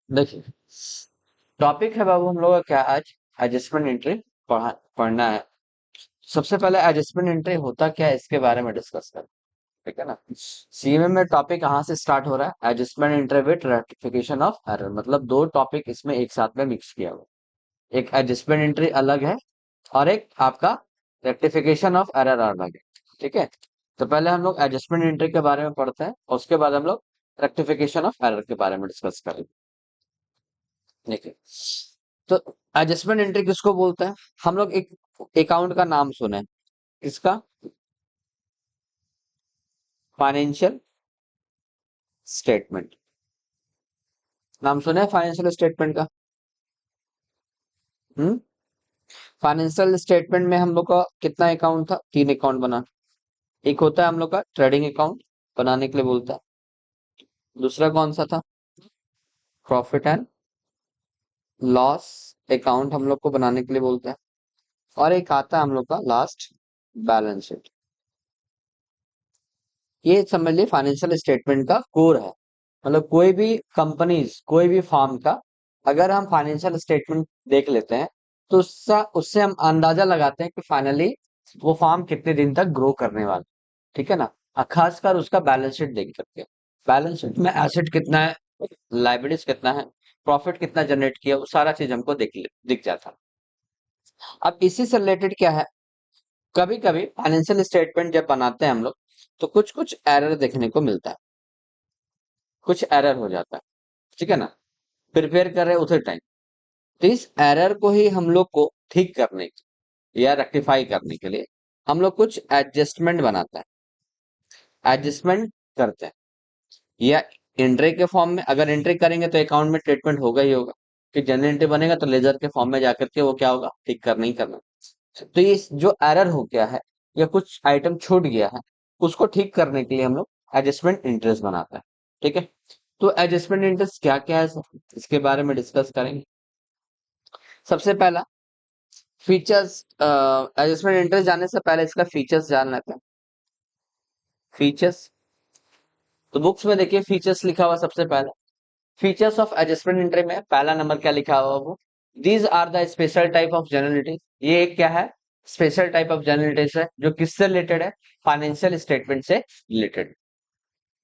देखिए, टॉपिक है बाबू हम लोग का क्या आज? एडजस्टमेंट एंट्री पढ़ना है। सबसे पहले एडजस्टमेंट एंट्री होता क्या है इसके बारे में डिस्कस करें। ठीक है ना? सीएमए में टॉपिक कहाँ से स्टार्ट हो रहा है? Adjustment entry with rectification of error, मतलब दो टॉपिक इसमें एक साथ में मिक्स किया हुआ है। एक एडजस्टमेंट एंट्री अलग है और एक आपका रेक्टिफिकेशन ऑफ एरर अलग है। ठीक है, तो पहले हम लोग एडजस्टमेंट एंट्री के बारे में पढ़ते हैं और उसके बाद हम लोग रेक्टिफिकेशन ऑफ एरर के बारे में डिस्कस करेंगे। देखिए, तो एडजस्टमेंट एंट्री किसको बोलते हैं? हम लोग एक अकाउंट का नाम सुने, किसका? Financial statement. नाम सुने फाइनेंशियल स्टेटमेंट का? हम्म। फाइनेंशियल स्टेटमेंट में हम लोग का कितना अकाउंट था? तीन अकाउंट बना। एक होता है हम लोग का ट्रेडिंग अकाउंट, बनाने के लिए बोलता है। दूसरा कौन सा था? प्रॉफिट एंड लॉस अकाउंट हम लोग को बनाने के लिए बोलता है। और एक आता है हम लोग का लास्ट, बैलेंस शीट। ये समझ लिए फाइनेंशियल स्टेटमेंट का कोर है। मतलब कोई भी कंपनीज, कोई भी फर्म का अगर हम फाइनेंशियल स्टेटमेंट देख लेते हैं तो उससे उससे हम अंदाजा लगाते हैं कि फाइनली वो फर्म कितने दिन तक ग्रो करने वाला है। ठीक है ना? खासकर उसका बैलेंस शीट देख करके। बैलेंस शीट में एसेट कितना है, लाइबिलिटीज कितना है, प्रॉफिट कितना जनरेट किया, वो सारा चीज हमको दिख जाता है। अब इसी से रिलेटेड क्या है, कभी कभी फाइनेंशियल स्टेटमेंट जब बनाते हैं हम लोग तो कुछ कुछ एरर देखने को मिलता है, कुछ एरर हो जाता है। ठीक है ना? प्रिपेयर कर रहे उसी टाइम, तो इस एरर को ही हम लोग को ठीक करने के या रेक्टिफाई करने के लिए हम लोग कुछ एडजस्टमेंट बनाते हैं, एडजस्टमेंट करते हैं। या एंट्री के फॉर्म में, अगर एंट्री करेंगे तो अकाउंट में ट्रीटमेंट होगा ही होगा। कि जनरल एंट्री बनेगा तो लेजर के फॉर्म में जाकर के वो क्या होगा, ठीक करना ही करना। तो ये जो एरर हो गया है या कुछ आइटम छूट गया है, उसको ठीक करने के लिए हम लोग एडजस्टमेंट इंटरेस्ट बनाते हैं। ठीक है, तो एडजस्टमेंट इंटरेस्ट क्या क्या है इसके बारे में डिस्कस करेंगे। सबसे पहला, फीचर्स। एडजस्टमेंट इंटरेस्ट जानने से पहले इसका फीचर्स जान लेते हैं। फीचर्स, तो बुक्स में देखिए फीचर्स लिखा हुआ सबसे पहला। फीचर्स ऑफ एडजस्टमेंट इंटरेस्ट में पहला नंबर क्या लिखा हुआ वो, these are the special type of generalities. ये एक क्या है, स्पेशल टाइप ऑफ जनरलिटीज है जो किससे रिलेटेड है, फाइनेंशियल स्टेटमेंट से रिलेटेड।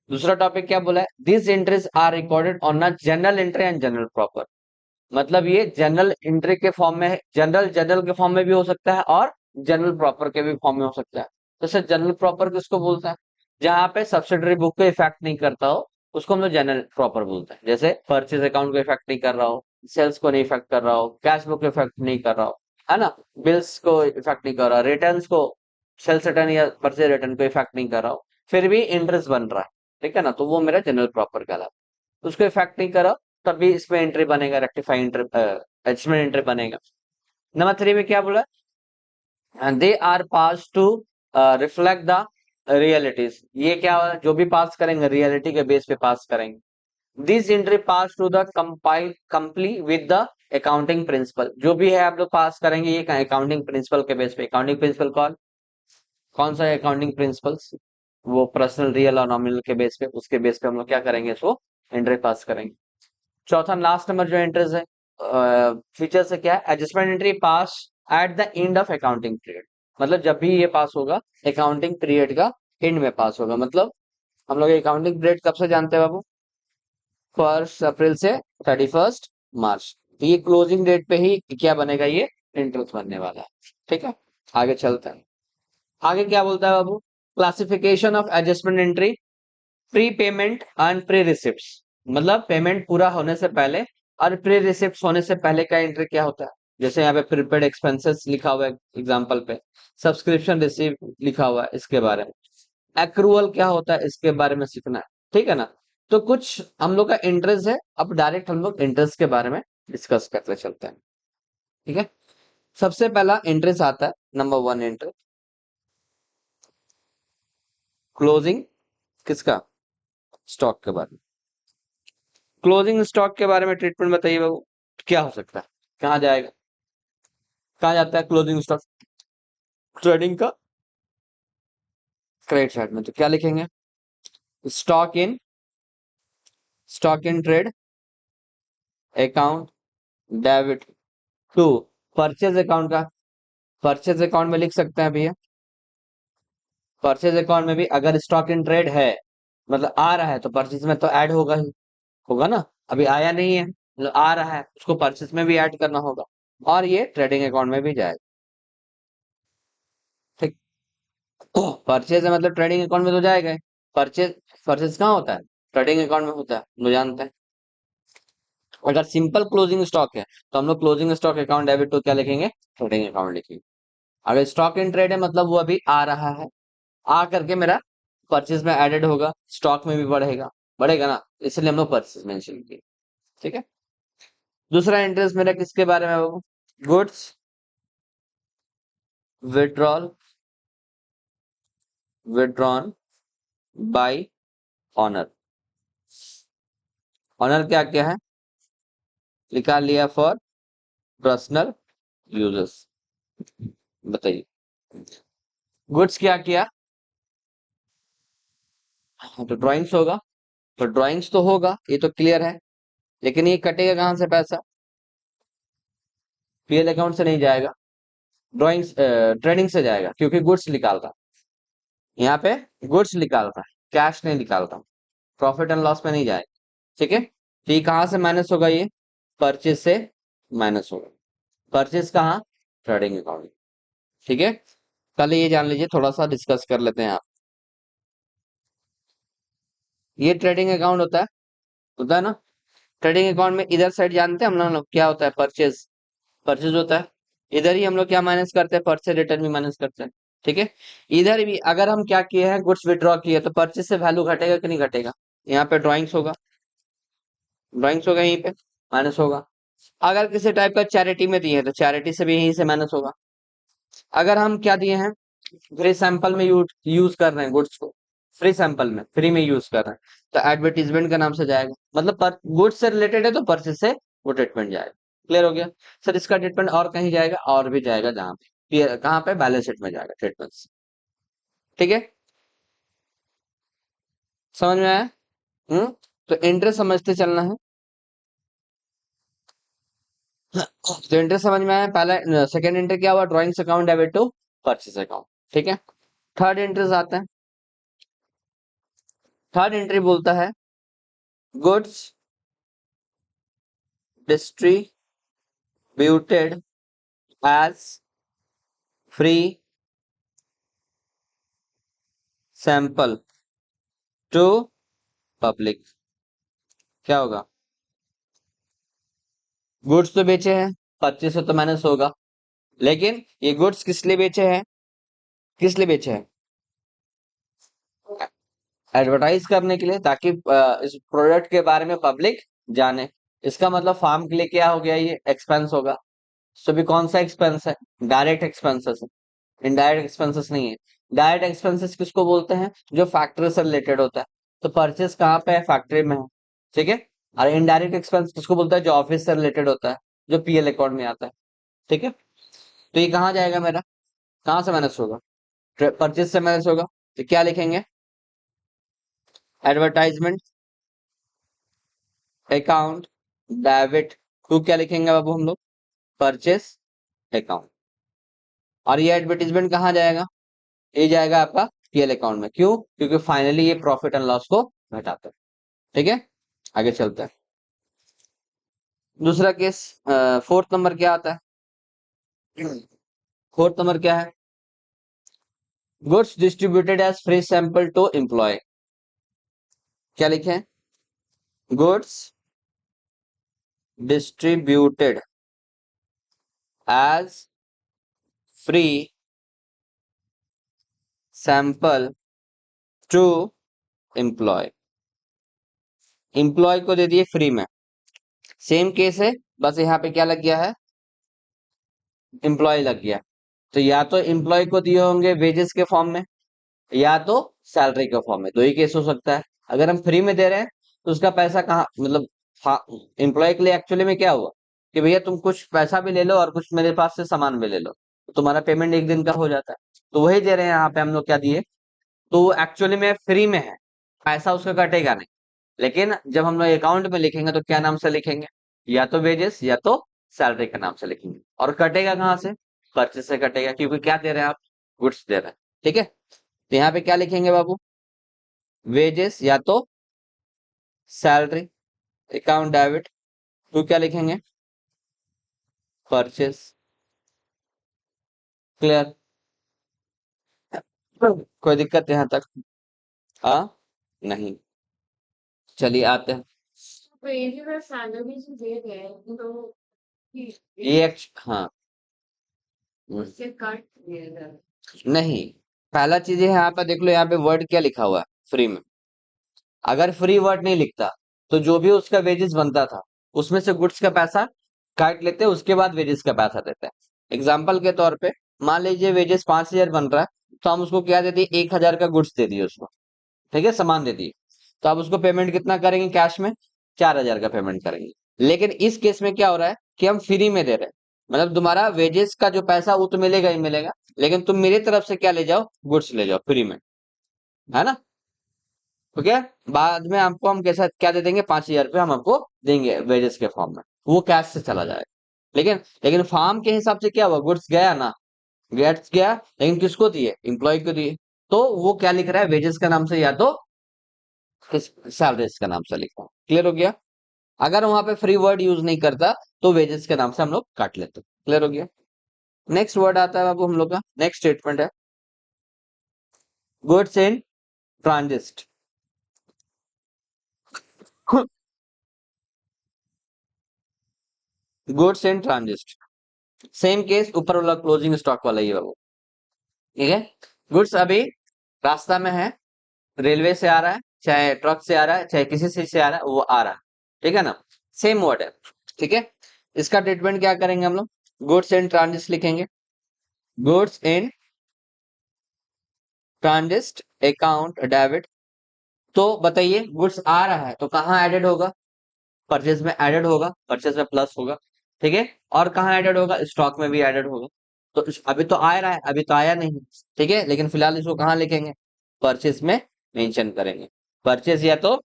दूसरा टॉपिक क्या बोला है, this entries are recorded on a journal entry and journal proper. मतलब ये जनरल एंट्री के फॉर्म में है, जनरल जनरल के फॉर्म में भी हो सकता है और जनरल प्रॉपर के भी फॉर्म में हो सकता है। तो सर जनरल प्रॉपर किसको बोलते हैं? जहां पे सब्सिडरी बुक को इफेक्ट नहीं करता हो उसको हम लोग जनरल प्रॉपर बोलते हैं। जैसे परचेज अकाउंट को इफेक्ट नहीं कर रहा हो, सेल्स को नहीं इफेक्ट कर रहा हो, कैश बुक को इफेक्ट नहीं कर रहा हो, है ना, बिल्स को इफेक्ट नहीं कर रहा, रिटर्न्स को, सेल्स रिटर्न या परचेज रिटर्न को इफेक्ट नहीं कर रहा हो, फिर भी इंटरेस्ट बन रहा है। ठीक है ना, तो वो मेरा जनरल प्रॉपर कहलाता है। उसको इफेक्ट नहीं करा तभी इसमें एंट्री बनेगा, रेक्टिफाई एंट्री, एडजस्टमेंट एंट्री बनेगा। नंबर थ्री में क्या बोला, they are pass to reflect the realities. ये क्या हुआ? जो भी पास करेंगे रियलिटी के बेस पे पास करेंगे। This entry pass to the compile comply with the accounting principle. जो भी है आप लोग पास करेंगे ये अकाउंटिंग प्रिंसिपल के बेस पे। अकाउंटिंग प्रिंसिपल कौन कौन सा है? अकाउंटिंग प्रिंसिपल्स, वो पर्सनल, रियल और नॉमिनल के बेस पे, उसके बेस पे हम लोग क्या करेंगे, इसको एंट्री पास करेंगे। चौथा लास्ट नंबर जो एंट्रीज है, फीचर से क्या है, adjustment entry pass at the end of accounting period. मतलब जब भी ये पास होगा अकाउंटिंग पीरियड का एंड में पास होगा। मतलब हम लोग अकाउंटिंग पीरियड कब से जानते हैं बाबू? 1 अप्रैल से 31 मार्च। तो ये क्लोजिंग डेट पे ही क्या बनेगा, ये इंटरेस्ट बनने वाला है। ठीक है, आगे चलते हैं। आगे क्या बोलता है बाबू, classification of adjustment entry, pre payment and pre receipts. मतलब पेमेंट पूरा होने से पहले और प्री रिसिप्ट्स होने से पहले का एंट्री क्या होता है। जैसे यहाँ पे प्रीपेड एक्सपेंसेस लिखा हुआ है एग्जांपल पे, सब्सक्रिप्शन रिसीव लिखा हुआ है इसके बारे में, एक्रूअल क्या होता है इसके बारे में सीखना है। ठीक है ना? तो कुछ हम लोग का इंटरेस्ट है, अब डायरेक्ट हम लोग इंटरेस्ट के बारे में डिस्कस करते चलते हैं। ठीक है, सबसे पहला इंटरेस्ट आता है, नंबर वन इंटरेस्ट, क्लोजिंग किसका, स्टॉक के बारे में। क्लोजिंग स्टॉक के बारे में ट्रीटमेंट बताइए बाबू, क्या हो सकता है, कहाँ जाएगा, कहाँ जाता है क्लोजिंग स्टॉक? ट्रेडिंग का क्रेडिट साइड में। तो क्या लिखेंगे, stock in, stock in trade, account debit to purchase account का, परचेज अकाउंट में लिख सकते हैं भैया। परचेज अकाउंट में भी अगर स्टॉक इन ट्रेड है, मतलब आ रहा है, तो परचेज में तो ऐड होगा ही, होगा ना। अभी आया नहीं है, मतलब आ रहा है, उसको परचेज में भी ऐड करना होगा, और ये ट्रेडिंग अकाउंट में भी जाएगा। ठीक। परचेज है मतलब ट्रेडिंग अकाउंट में तो जाएगा ही। परचेज, परचेज कहाँ होता है? ट्रेडिंग अकाउंट में होता है, लोग जानते हैं। अगर सिंपल क्लोजिंग स्टॉक है तो हम लोग closing stock account debit to क्या लिखेंगे? ट्रेडिंग अकाउंट लिखेंगे। अगर स्टॉक इन ट्रेड है मतलब वो अभी आ रहा है, आ करके मेरा परचेज में एडेड होगा, स्टॉक में भी बढ़ेगा, बढ़ेगा ना, इसलिए हम लोग परचेज मेंशन किए। ठीक है। दूसरा इंटरेस्ट मेरा किसके बारे में है बाबू? Goods withdrawal, withdrawn by owner. Owner क्या क्या है? निकाल लिया फॉर पर्सनल यूजर्स। बताइए, गुड्स क्या किया? हाँ, तो ड्राइंग्स होगा, तो ड्राइंग्स तो होगा, ये तो क्लियर है। लेकिन ये कटेगा कहाँ से पैसा? पीएल अकाउंट से नहीं जाएगा, ड्राइंग्स ट्रेडिंग से जाएगा, क्योंकि गुड्स निकाल रहा, यहाँ पे गुड्स निकाल रहा है, कैश नहीं निकाल रहा, प्रॉफिट एंड लॉस में नहीं जाएगा। ठीक है। तो ये कहाँ से माइनस होगा? ये परचेज से माइनस होगा। परचेज कहाँ? Trading account. ठीक है। कल ये जान लीजिए, थोड़ा सा डिस्कस कर लेते हैं आप। ये ट्रेडिंग अकाउंट होता है ना। ट्रेडिंग अकाउंट में इधर साइड जानते हैं हम लोग क्या होता है? परचेज, परचेज होता है। इधर ही हम लोग क्या माइनस करते हैं? परचेज रिटर्न भी माइनस करते हैं। ठीक है। इधर भी अगर हम क्या किए हैं, गुड्स विड्रॉ किए, तो परचेज से वैल्यू घटेगा कि नहीं घटेगा? यहाँ पे ड्राइंग्स होगा, ड्राइंग्स होगा, यहीं पे माइनस होगा। अगर किसी टाइप का चैरिटी में दिए हैं तो चैरिटी से भी यहीं से माइनस होगा। अगर हम क्या दिए हैं, फ्री सैंपल में यूज कर रहे हैं गुड्स को, फ्री सैंपल में फ्री में यूज कर रहे हैं, तो एडवर्टीजमेंट का नाम से जाएगा, मतलब पर गुड्स से रिलेटेड है तो परचेज से वो ट्रीटमेंट जाएगा। क्लियर हो गया सर? इसका ट्रीटमेंट और कहीं जाएगा, और भी जाएगा, जहां पे कहाँ पे बैलेंस शीट में जाएगा ट्रीटमेंट। ठीक है, समझ में आया? हम्म। तो इंटरेस्ट समझते चलना है। तो इंटरेस्ट समझ में आया। पहला सेकंड एंट्री क्या हुआ? Drawings account debit to purchase account. ठीक है। थर्ड इंटरेस्ट आता है। थर्ड एंट्री बोलता है goods distributed as free sample to public. क्या होगा? गुड्स तो बेचे हैं, 25 से तो माइनस होगा, लेकिन ये गुड्स किस लिए बेचे हैं? किस लिए बेचे हैं? एडवर्टाइज करने के लिए, ताकि इस प्रोडक्ट के बारे में पब्लिक जाने। इसका मतलब फार्म के लिए क्या हो गया? ये एक्सपेंस होगा। तो भी कौन सा एक्सपेंस है? डायरेक्ट एक्सपेंसेस है, इनडायरेक्ट एक्सपेंसेस नहीं है। डायरेक्ट एक्सपेंसेस किसको बोलते हैं? जो फैक्ट्री से रिलेटेड होता है। तो परचेस कहाँ पे है? फैक्ट्री में है। ठीक है। और इनडायरेक्ट एक्सपेंस किसको बोलता है? जो ऑफिस से रिलेटेड होता है, जो पीएल अकाउंट में आता है। ठीक है। तो ये कहाँ जाएगा मेरा? कहाँ से माइनस होगा? परचेस से माइनस होगा। तो क्या लिखेंगे? एडवर्टाइजमेंट अकाउंट डेबिट टू क्या लिखेंगे बाबू हम लोग? Purchase account. और ये एडवर्टीजमेंट कहाँ जाएगा? ये जाएगा आपका पीएल अकाउंट में। क्यों? क्योंकि फाइनली ये प्रॉफिट एंड लॉस को घटाता है। ठीक है। आगे चलते हैं। दूसरा केस, फोर्थ नंबर क्या आता है? फोर्थ नंबर क्या है? Goods distributed as free sample to employ. क्या लिखे? Goods distributed as free sample to employ. Employ को दे दिए फ्री में, सेम केस है, बस यहाँ पे क्या लग गया है? एम्प्लॉय लग गया। तो या तो एम्प्लॉय को दिए होंगे वेजेस के फॉर्म में, या तो सैलरी के फॉर्म में, दो ही केस हो सकता है। अगर हम फ्री में दे रहे हैं तो उसका पैसा कहाँ, मतलब एम्प्लॉय के लिए एक्चुअली में क्या हुआ कि भैया तुम कुछ पैसा भी ले लो और कुछ मेरे पास से सामान भी ले लो, तो तुम्हारा पेमेंट एक दिन का हो जाता है। तो वही दे रहे हैं यहाँ पे हम लोग, क्या दिए? तो वो एक्चुअली में फ्री में है, पैसा उसका कटेगा नहीं। लेकिन जब हम लोग अकाउंट में लिखेंगे तो क्या नाम से लिखेंगे? या तो वेजेस या तो सैलरी के नाम से लिखेंगे। और कटेगा कहाँ से? परचेस से कटेगा, क्योंकि क्या दे रहे हैं आप? गुड्स दे रहे हैं। ठीक है, तो यहाँ पे क्या लिखेंगे बाबू? वेजेस या तो सैलरी, अकाउंट डेबिट टू क्या लिखेंगे? परचेस। क्लियर? कोई दिक्कत यहाँ तक? हाँ, नहीं। चलिए आते हैं। वेरिएबल और सैलरी जो दे रहे हैं तो ये हाँ। उससे कट दिएगा। नहीं, पहला चीज है यहाँ पे देख लो, यहाँ पे वर्ड क्या लिखा हुआ है? फ्री में। अगर फ्री वर्ड नहीं लिखता तो जो भी उसका वेजेस बनता था उसमें से गुड्स का पैसा काट लेते, उसके बाद वेजेस का पैसा देते हैं। एग्जाम्पल के तौर पे मान लीजिए वेजेस 5,000 बन रहा है, तो हम उसको क्या दे दिए? 1,000 का गुड्स दे दिए उसको। ठीक है, सामान दे दिए। तो आप उसको पेमेंट कितना करेंगे कैश में? 4,000 का पेमेंट करेंगे। लेकिन इस केस में क्या हो रहा है कि हम फ्री में दे रहे हैं, मतलब तुम्हारा वेजेस का जो पैसा वो तो मिलेगा ही मिलेगा, लेकिन तुम मेरी तरफ से क्या ले जाओ? गुड्स ले जाओ फ्री में, है ना? तो क्या बाद में आपको हम कैसा क्या दे देंगे? 5,000 रुपये हम आपको देंगे वेजेस के फॉर्म में, वो कैश से चला जाएगा। लेकिन लेकिन फार्म के हिसाब से क्या हुआ? गुड्स गया ना, गेट्स गया, लेकिन किसको दिए? एम्प्लॉय को दिए। तो वो क्या लिख रहा है? वेजेस का नाम से या तो किस सैलरीज का नाम से लिखा है। क्लियर हो गया? अगर वहां पे फ्री वर्ड यूज नहीं करता तो वेजेस के नाम से हम लोग काट लेते। क्लियर हो गया? नेक्स्ट वर्ड आता है बाबू हम लोग का, नेक्स्ट स्टेटमेंट है goods in transit. Goods in transit, same case, ऊपर वाला क्लोजिंग स्टॉक वाला ही है बाबू। ठीक है, गुड्स अभी रास्ता में है, रेलवे से आ रहा है, चाहे ट्रक से आ रहा है, चाहे किसी चीज से आ रहा है, वो आ रहा है। ठीक है ना? सेम वर्ड है। ठीक है, इसका ट्रीटमेंट क्या करेंगे हम लोग? गुड्स इन ट्रांजिट लिखेंगे। Goods in transit account debit. तो बताइए, गुड्स आ रहा है तो कहाँ एडेड होगा? परचेज में एडेड होगा, परचेज में प्लस होगा। ठीक है, और कहाँ एडेड होगा? स्टॉक में भी एडेड होगा। तो अभी तो आ रहा है, अभी तो आया नहीं। ठीक है, लेकिन फिलहाल इसको कहाँ लिखेंगे? परचेज में मेंशन करेंगे। परचेज या तो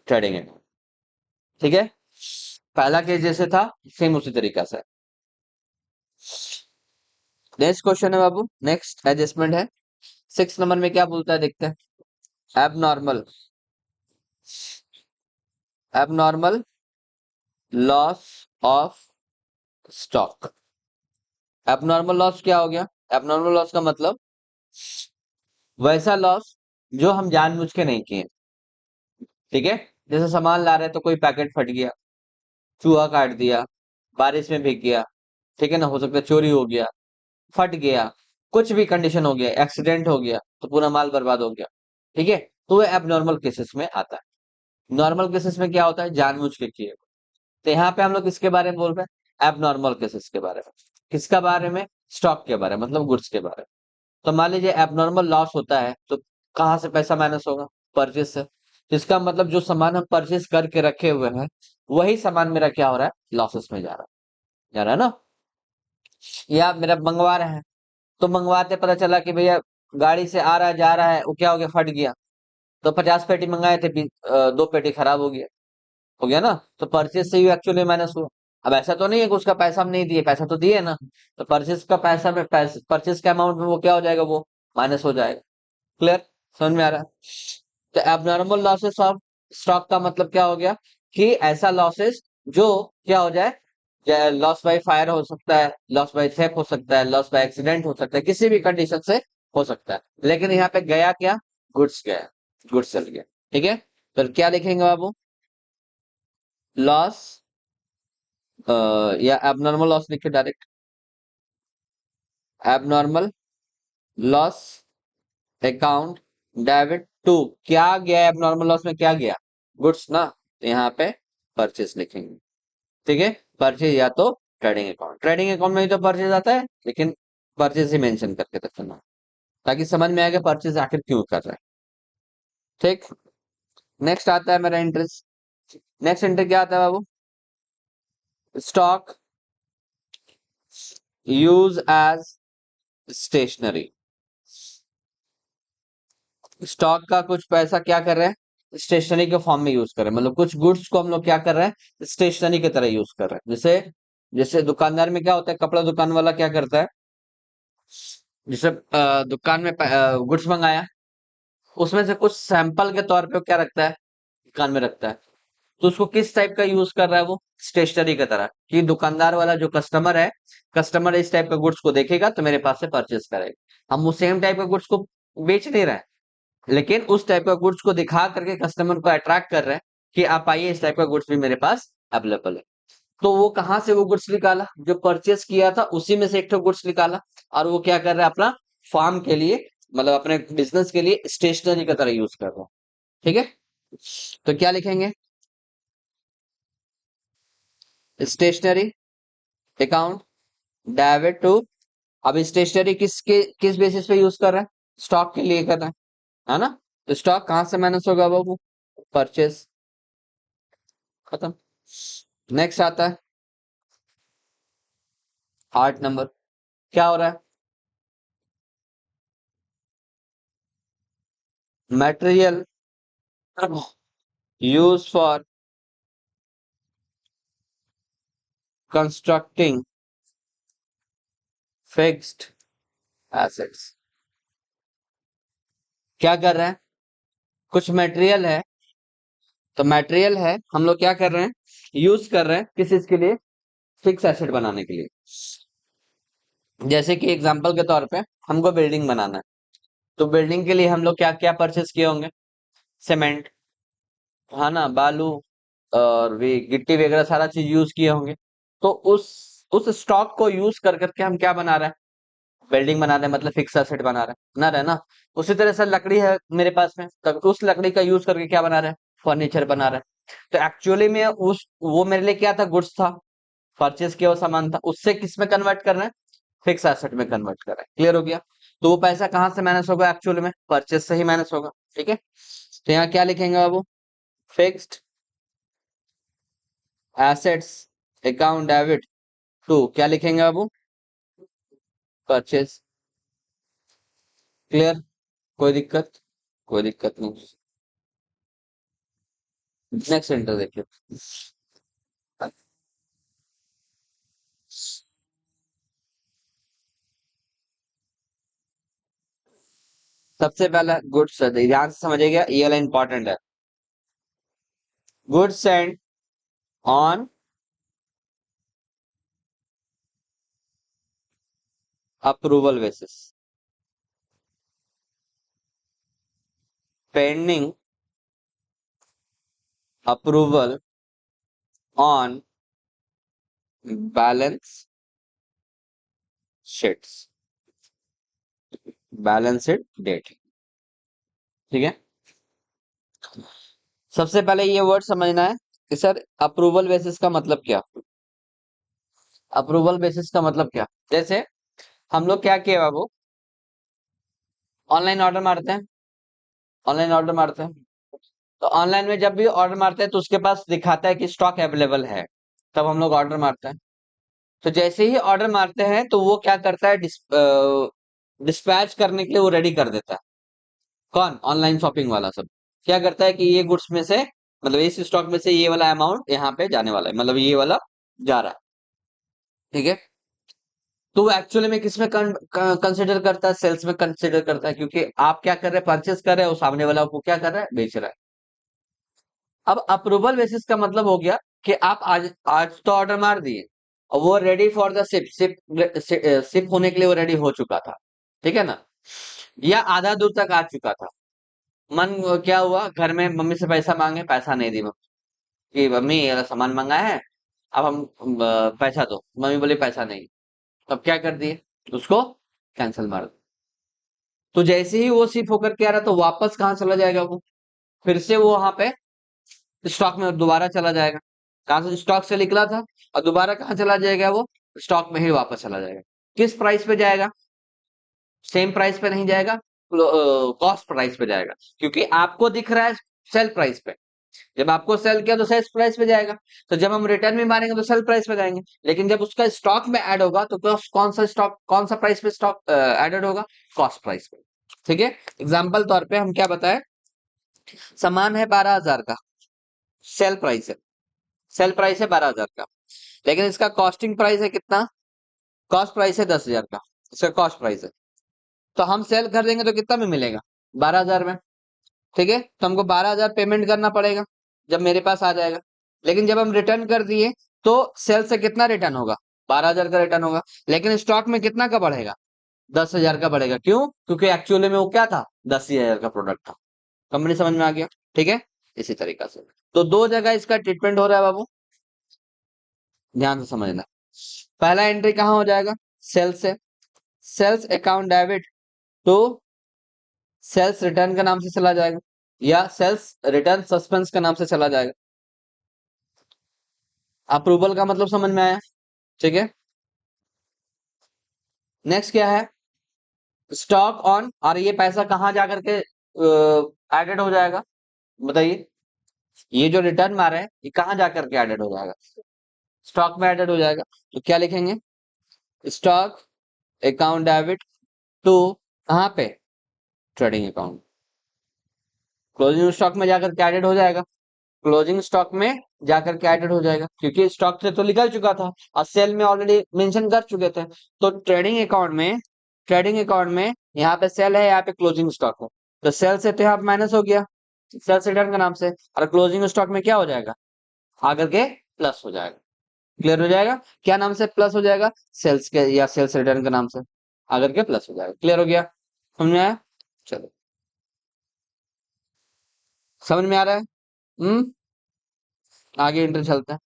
ट्रेडिंग अकाउंट। ठीक है, पहला केस जैसे था सेम उसी तरीका से। नेक्स्ट क्वेश्चन है बाबू, नेक्स्ट एडजस्टमेंट है 6 नंबर में, क्या बोलता है देखते हैं। Abnormal, abnormal loss of stock. Abnormal loss क्या हो गया? एबनॉर्मल लॉस का मतलब वैसा लॉस जो हम जानबूझ के नहीं किए। ठीक है, जैसे सामान ला रहे तो कोई पैकेट फट गया, चूहा काट दिया, बारिश में भीग गया, ठीक है ना, हो सकता है चोरी हो गया, फट गया, कुछ भी कंडीशन हो गया, एक्सीडेंट हो गया तो पूरा माल बर्बाद हो गया। ठीक है, तो वो एबनॉर्मल केसेस में आता है। नॉर्मल केसेस में क्या होता है? जानबूझ के किए। तो यहाँ पे हम लोग किसके बारे में बोल रहे हैं? एबनॉर्मल केसेस के बारे में। किसका बारे में? स्टॉक के बारे में, मतलब गुड्स के बारे में। तो मान लीजिए एबनॉर्मल लॉस होता है तो कहाँ से पैसा माइनस होगा? परचेज से। तो इसका मतलब जो सामान हम परचेज करके रखे हुए हैं वही सामान मेरा क्या हो रहा है? लॉसेस में जा रहा है ना? या मेरा मंगवा रहे हैं, तो मंगवाते पता चला कि भैया गाड़ी से आ रहा है जा रहा है, वो क्या हो गया? फट गया। तो 50 पेटी मंगाए थे, 2 पेटी खराब हो गया ना? तो परचेज से ही एक्चुअली माइनस हुआ। अब ऐसा तो नहीं है कि उसका पैसा हम नहीं दिए, पैसा तो दिए ना। तो परचेज का पैसा में परचेज का अमाउंट में वो क्या हो जाएगा? वो माइनस हो जाएगा। क्लियर? समझ में आ रहा है? तो एबनॉर्मल लॉसेस ऑफ स्टॉक का मतलब क्या हो गया कि ऐसा लॉसेस जो क्या हो जाए, लॉस बाय फायर हो सकता है, लॉस बाय थेफ्ट हो सकता है, लॉस बाय एक्सीडेंट हो सकता है, किसी भी कंडीशन से हो सकता है। लेकिन यहाँ पे गया क्या? गुड्स गया, गुड्स चल गया। ठीक है, तो क्या लिखेंगे बाबू? लॉस, या एबनॉर्मल लॉस लिखे direct. Abnormal loss account debit to, क्या गया एबनॉर्मल लॉस में? क्या गया? गुड्स ना, तो यहाँ पे परचेज लिखेंगे। ठीक है, परचेज या तो ट्रेडिंग अकाउंट, ट्रेडिंग अकाउंट में ही तो परचेज आता है, लेकिन परचेज ही मेंशन करके रखना ताकि समझ में आए परचेज आखिर क्यों कर रहा है। ठीक, नेक्स्ट आता है मेरा इंटरेस्ट। नेक्स्ट एंट्री क्या आता है बाबू? Stock use as stationery. Stock का कुछ पैसा क्या कर रहे हैं? स्टेशनरी के फॉर्म में यूज कर रहे हैं, मतलब कुछ गुड्स को हम लोग क्या कर रहे हैं, स्टेशनरी की तरह यूज कर रहे हैं। जैसे जैसे दुकानदार में क्या होता है, कपड़ा दुकान वाला क्या करता है, जैसे दुकान में गुड्स मंगाया, उसमें से कुछ सैंपल के तौर पे वो क्या रखता है, दुकान में रखता है। तो उसको किस टाइप का यूज कर रहा है वो, स्टेशनरी की तरह, कि दुकानदार वाला जो कस्टमर है, कस्टमर इस टाइप का गुड्स को देखेगा तो मेरे पास से परचेस करेगा। हम वो सेम टाइप का गुड्स को बेच नहीं रहे हैं, लेकिन उस टाइप का गुड्स को दिखा करके कस्टमर को अट्रैक्ट कर रहे हैं कि आप आइए, इस टाइप का गुड्स भी मेरे पास अवेलेबल है। तो वो कहाँ से वो गुड्स निकाला, जो परचेस किया था उसी में से एक तो गुड्स निकाला, और वो क्या कर रहा है, अपना फार्म के लिए, मतलब अपने बिजनेस के लिए स्टेशनरी की तरह यूज कर रहा है। ठीक है, तो क्या लिखेंगे, स्टेशनरी अकाउंट डेबिट टू। अब स्टेशनरी किस बेसिस पे यूज कर रहा है, स्टॉक के लिए कर रहा है ना। तो स्टॉक कहां से माइनस होगा बाबू, परचेस, खत्म। नेक्स्ट आता है 8 नंबर, क्या हो रहा है, material use for constructing fixed assets. क्या कर रहे हैं, कुछ मटेरियल है, तो मटेरियल है, हम लोग क्या कर रहे हैं, यूज कर रहे हैं किस चीज के लिए, फिक्स एसेट बनाने के लिए। जैसे कि एग्जांपल के तौर पे हमको बिल्डिंग बनाना है, तो बिल्डिंग के लिए हम लोग क्या क्या परचेस किए होंगे, सीमेंट, है ना, बालू, और भी गिट्टी वगैरह सारा चीज यूज किए होंगे। तो उस स्टॉक को यूज कर करके हम क्या बना रहे हैं, बिल्डिंग बना रहे हैं, मतलब फिक्स एसेट बना रहे हैं, बना रहे हैं ना। उसी तरह से लकड़ी है मेरे पास में, तब उस लकड़ी का यूज करके क्या बना रहे हैं, फर्नीचर बना रहे हैं। तो एक्चुअली में उस वो मेरे लिए क्या था, गुड्स था, परचेस किया हुआ सामान था, उससे किस में कन्वर्ट कर रहे हैं, फिक्स एसेट में कन्वर्ट कर रहे हैं। क्लियर हो गया। तो वो पैसा कहाँ से माइनस होगा, एक्चुअली में परचेस से ही माइनस होगा। ठीक है, तो यहाँ क्या लिखेंगे बाबू, fixed assets account debit to, क्या लिखेंगे बाबू, परचेस। क्लियर, कोई दिक्कत, कोई दिक्कत नहीं। नेक्स्ट सेंटर देखिए, सबसे पहला गुड्स, ध्यान से समझिएगा, ये वाला इंपॉर्टेंट है। Goods and on approval basis, pending approval on balance sheets, balance sheet date. ठीक है, सबसे पहले ये वर्ड समझना है कि सर अप्रूवल बेसिस का मतलब क्या, अप्रूवल बेसिस का मतलब क्या। जैसे हम लोग क्या किए बाबू, ऑनलाइन ऑर्डर मारते हैं, ऑनलाइन ऑर्डर मारते हैं, तो ऑनलाइन में जब भी ऑर्डर मारते हैं तो उसके पास दिखाता है कि स्टॉक अवेलेबल है, तब हम लोग ऑर्डर मारते हैं। तो जैसे ही ऑर्डर मारते हैं तो वो क्या करता है, डिस्पैच करने के लिए वो रेडी कर देता है। कौन, ऑनलाइन शॉपिंग वाला सब क्या करता है कि ये गुड्स में से, मतलब इस स्टॉक में से ये वाला अमाउंट यहाँ पे जाने वाला है, मतलब ये वाला जा रहा है। ठीक है, तो वो एक्चुअली में किसमें कंसिडर करता है, सेल्स में कंसिडर करता है, क्योंकि आप क्या कर रहे हैं, परचेस कर रहे हैं, वो सामने वाला आपको क्या कर रहा है, बेच रहा है। अब अप्रूवल बेसिस का मतलब हो गया कि आप आज आज तो ऑर्डर मार दिए, और वो रेडी फॉर द शिप होने के लिए वो रेडी हो चुका था। ठीक है ना, या आधा दूर तक आ चुका था। मन क्या हुआ, घर में मम्मी से पैसा मांगे, पैसा नहीं दी मम्मी, कि मम्मी ये सामान मंगा है, अब हम पैसा दो, मम्मी बोली पैसा नहीं। तब क्या कर दिए, उसको कैंसिल मार दो। तो जैसे ही वो शिप होकर के आ रहा तो वापस कहाँ चला जाएगा वो, फिर से वो वहां पे स्टॉक में दोबारा चला जाएगा, कहां से स्टॉक से निकला था, और दोबारा कहाँ चला जाएगा वो, स्टॉक में ही वापस चला जाएगा। किस प्राइस पे जाएगा, सेम प्राइस पे नहीं जाएगा, कॉस्ट प्राइस पे जाएगा, क्योंकि आपको दिख रहा है सेल प्राइस पे। जब आपको सेल किया तो सेल प्राइस पे जाएगा, तो जब हम रिटर्न में मारेंगे तो सेल प्राइस पे जाएंगे, लेकिन जब उसका स्टॉक में ऐड होगा तो कौन सा स्टॉक, कौन सा प्राइस पे स्टॉक एडेड होगा, कॉस्ट प्राइस पे। ठीक है, एग्जाम्पल तौर पे हम क्या बताएं, सामान है 12,000 का, सेल प्राइस है, सेल प्राइस है 12,000 का, लेकिन इसका कॉस्टिंग प्राइस है कितना, कॉस्ट प्राइस है 10,000 का, इसका कॉस्ट प्राइस है। तो हम सेल कर देंगे तो कितना में मिलेगा, 12,000 में। ठीक है, तो हमको 12,000 पेमेंट करना पड़ेगा जब मेरे पास आ जाएगा। लेकिन जब हम रिटर्न कर दिए तो सेल से कितना रिटर्न होगा, 12,000 का रिटर्न होगा, लेकिन स्टॉक में कितना का बढ़ेगा, 10,000 का बढ़ेगा। क्यों, क्योंकि एक्चुअली में वो क्या था, 10,000 का प्रोडक्ट था। कंपनी समझ में आ गया। ठीक है, इसी तरीका से तो दो जगह इसका ट्रीटमेंट हो रहा है बाबू, ध्यान से समझना। पहला एंट्री कहाँ हो जाएगा, सेल से, sales account debit to sales return के नाम से चला जाएगा, या सेल्स रिटर्न सस्पेंस के नाम से चला जाएगा। अप्रूवल का मतलब समझ में आया। ठीक है, नेक्स्ट क्या है, स्टॉक ऑन, और ये पैसा कहाँ जाकर के एडेड हो जाएगा, बताइए। ये जो रिटर्न मारे हैं ये कहाँ जाकर के एडेड हो जाएगा, स्टॉक में एडेड हो जाएगा। तो क्या लिखेंगे, स्टॉक अकाउंट डेबिट टू, कहाँ पे, ट्रेडिंग अकाउंट, क्लोजिंग स्टॉक में जाकर के एडेड हो जाएगा, क्लोजिंग स्टॉक में जाकर के एडेड हो जाएगा, क्योंकि स्टॉक से तो निकल चुका था और सेल में ऑलरेडी मेंशन कर चुके थे। तो ट्रेडिंग अकाउंट में, ट्रेडिंग अकाउंट में यहाँ पे सेल है, यहाँ पे क्लोजिंग स्टॉक है, तो सेल से तो यहाँ माइनस हो गया सेल्स रिटर्न के नाम से, और क्लोजिंग स्टॉक में क्या हो जाएगा, आकर के प्लस हो जाएगा। क्लियर हो जाएगा, क्या नाम से प्लस हो जाएगा, सेल्स के या सेल्स रिटर्न के नाम से आकर के प्लस हो जाएगा। क्लियर हो गया, समझ में आया, चलो समझ में आ रहा है। आगे इंटर चलते हैं।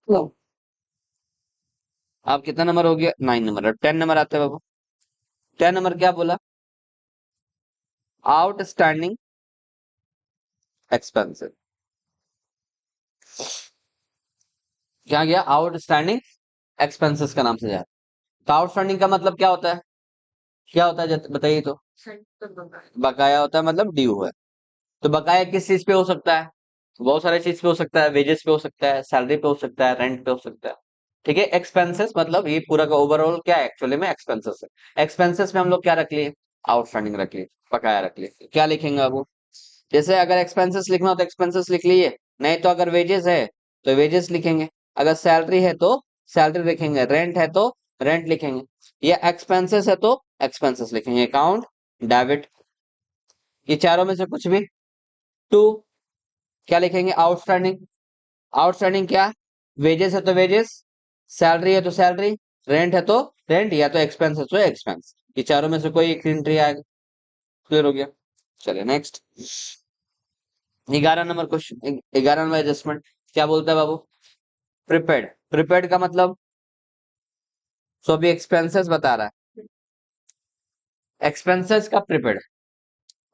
लो, आप कितना नंबर हो गया, 9 नंबर, अब 10 नंबर आते हैं बाबू। 10 नंबर क्या बोला, आउटस्टैंडिंग एक्सपेंसिव, क्या गया, आउटस्टैंडिंग एक्सपेंसेस का नाम से जाए। तो आउटस्टैंडिंग का मतलब क्या होता है, क्या होता है बताइए तो। बकाया होता है, मतलब ड्यू है। तो बकाया किस चीज पे हो सकता है, बहुत सारे चीज पे हो सकता है, वेजेस पे हो सकता है, सैलरी पे हो सकता है, रेंट पे हो सकता है। ठीक है, एक्सपेंसेस मतलब ये पूरा का ओवरऑल क्या है, एक्चुअली में एक्सपेंसेस है। एक्सपेंसेस में हम लोग क्या रख लिए, आउटस्टैंडिंग रख लिए, बकाया रख लिए। क्या लिखेंगे अब, जैसे अगर एक्सपेंसेस लिखना हो तो एक्सपेंसेस लिख लिए, नहीं तो अगर वेजेस है तो वेजेस लिखेंगे, अगर सैलरी है तो सैलरी लिखेंगे, रेंट है तो रेंट लिखेंगे, या एक्सपेंसेस है तो एक्सपेंसेस लिखेंगे। अकाउंट डेबिट, ये चारों में से कुछ भी। टू, क्या लिखेंगे, आउटस्टैंडिंग, आउटस्टैंडिंग क्या, वेजेस है तो वेजेस, सैलरी है तो सैलरी, रेंट है तो रेंट, या तो एक्सपेंस है तो एक्सपेंस, ये चारों में से कोई एक एंट्री आएगा। क्लियर हो गया, चलिए next. 11 number question, 11 number adjustment क्या बोलता है बाबू, प्रिपेड, प्रिपेड का मतलब, सो अभी एक्सपेंसेस बता रहा है, एक्सपेंसेस का प्रिपेड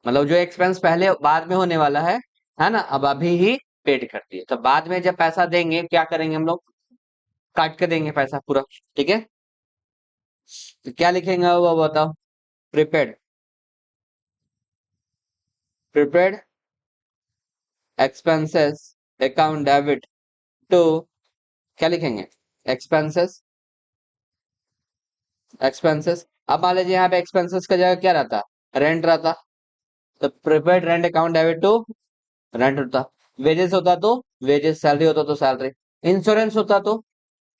मतलब जो एक्सपेंस पहले बाद में होने वाला है ना, अब अभी ही पेड कर दिए, तो बाद में जब पैसा देंगे क्या करेंगे हम लोग, काट के देंगे पैसा पूरा। ठीक है, तो क्या लिखेंगे वो बताओ, prepaid, prepaid expenses account debit to, क्या लिखेंगे, एक्सपेंसेस, एक्सपेंसेस। अब मान लीजिए यहाँ पे एक्सपेंसेस का जगह क्या रहता, रेंट रहता, तो prepaid rent account debit to rent होता, वेजेस होता तो वेजेस, सैलरी होता तो सैलरी, इंश्योरेंस होता तो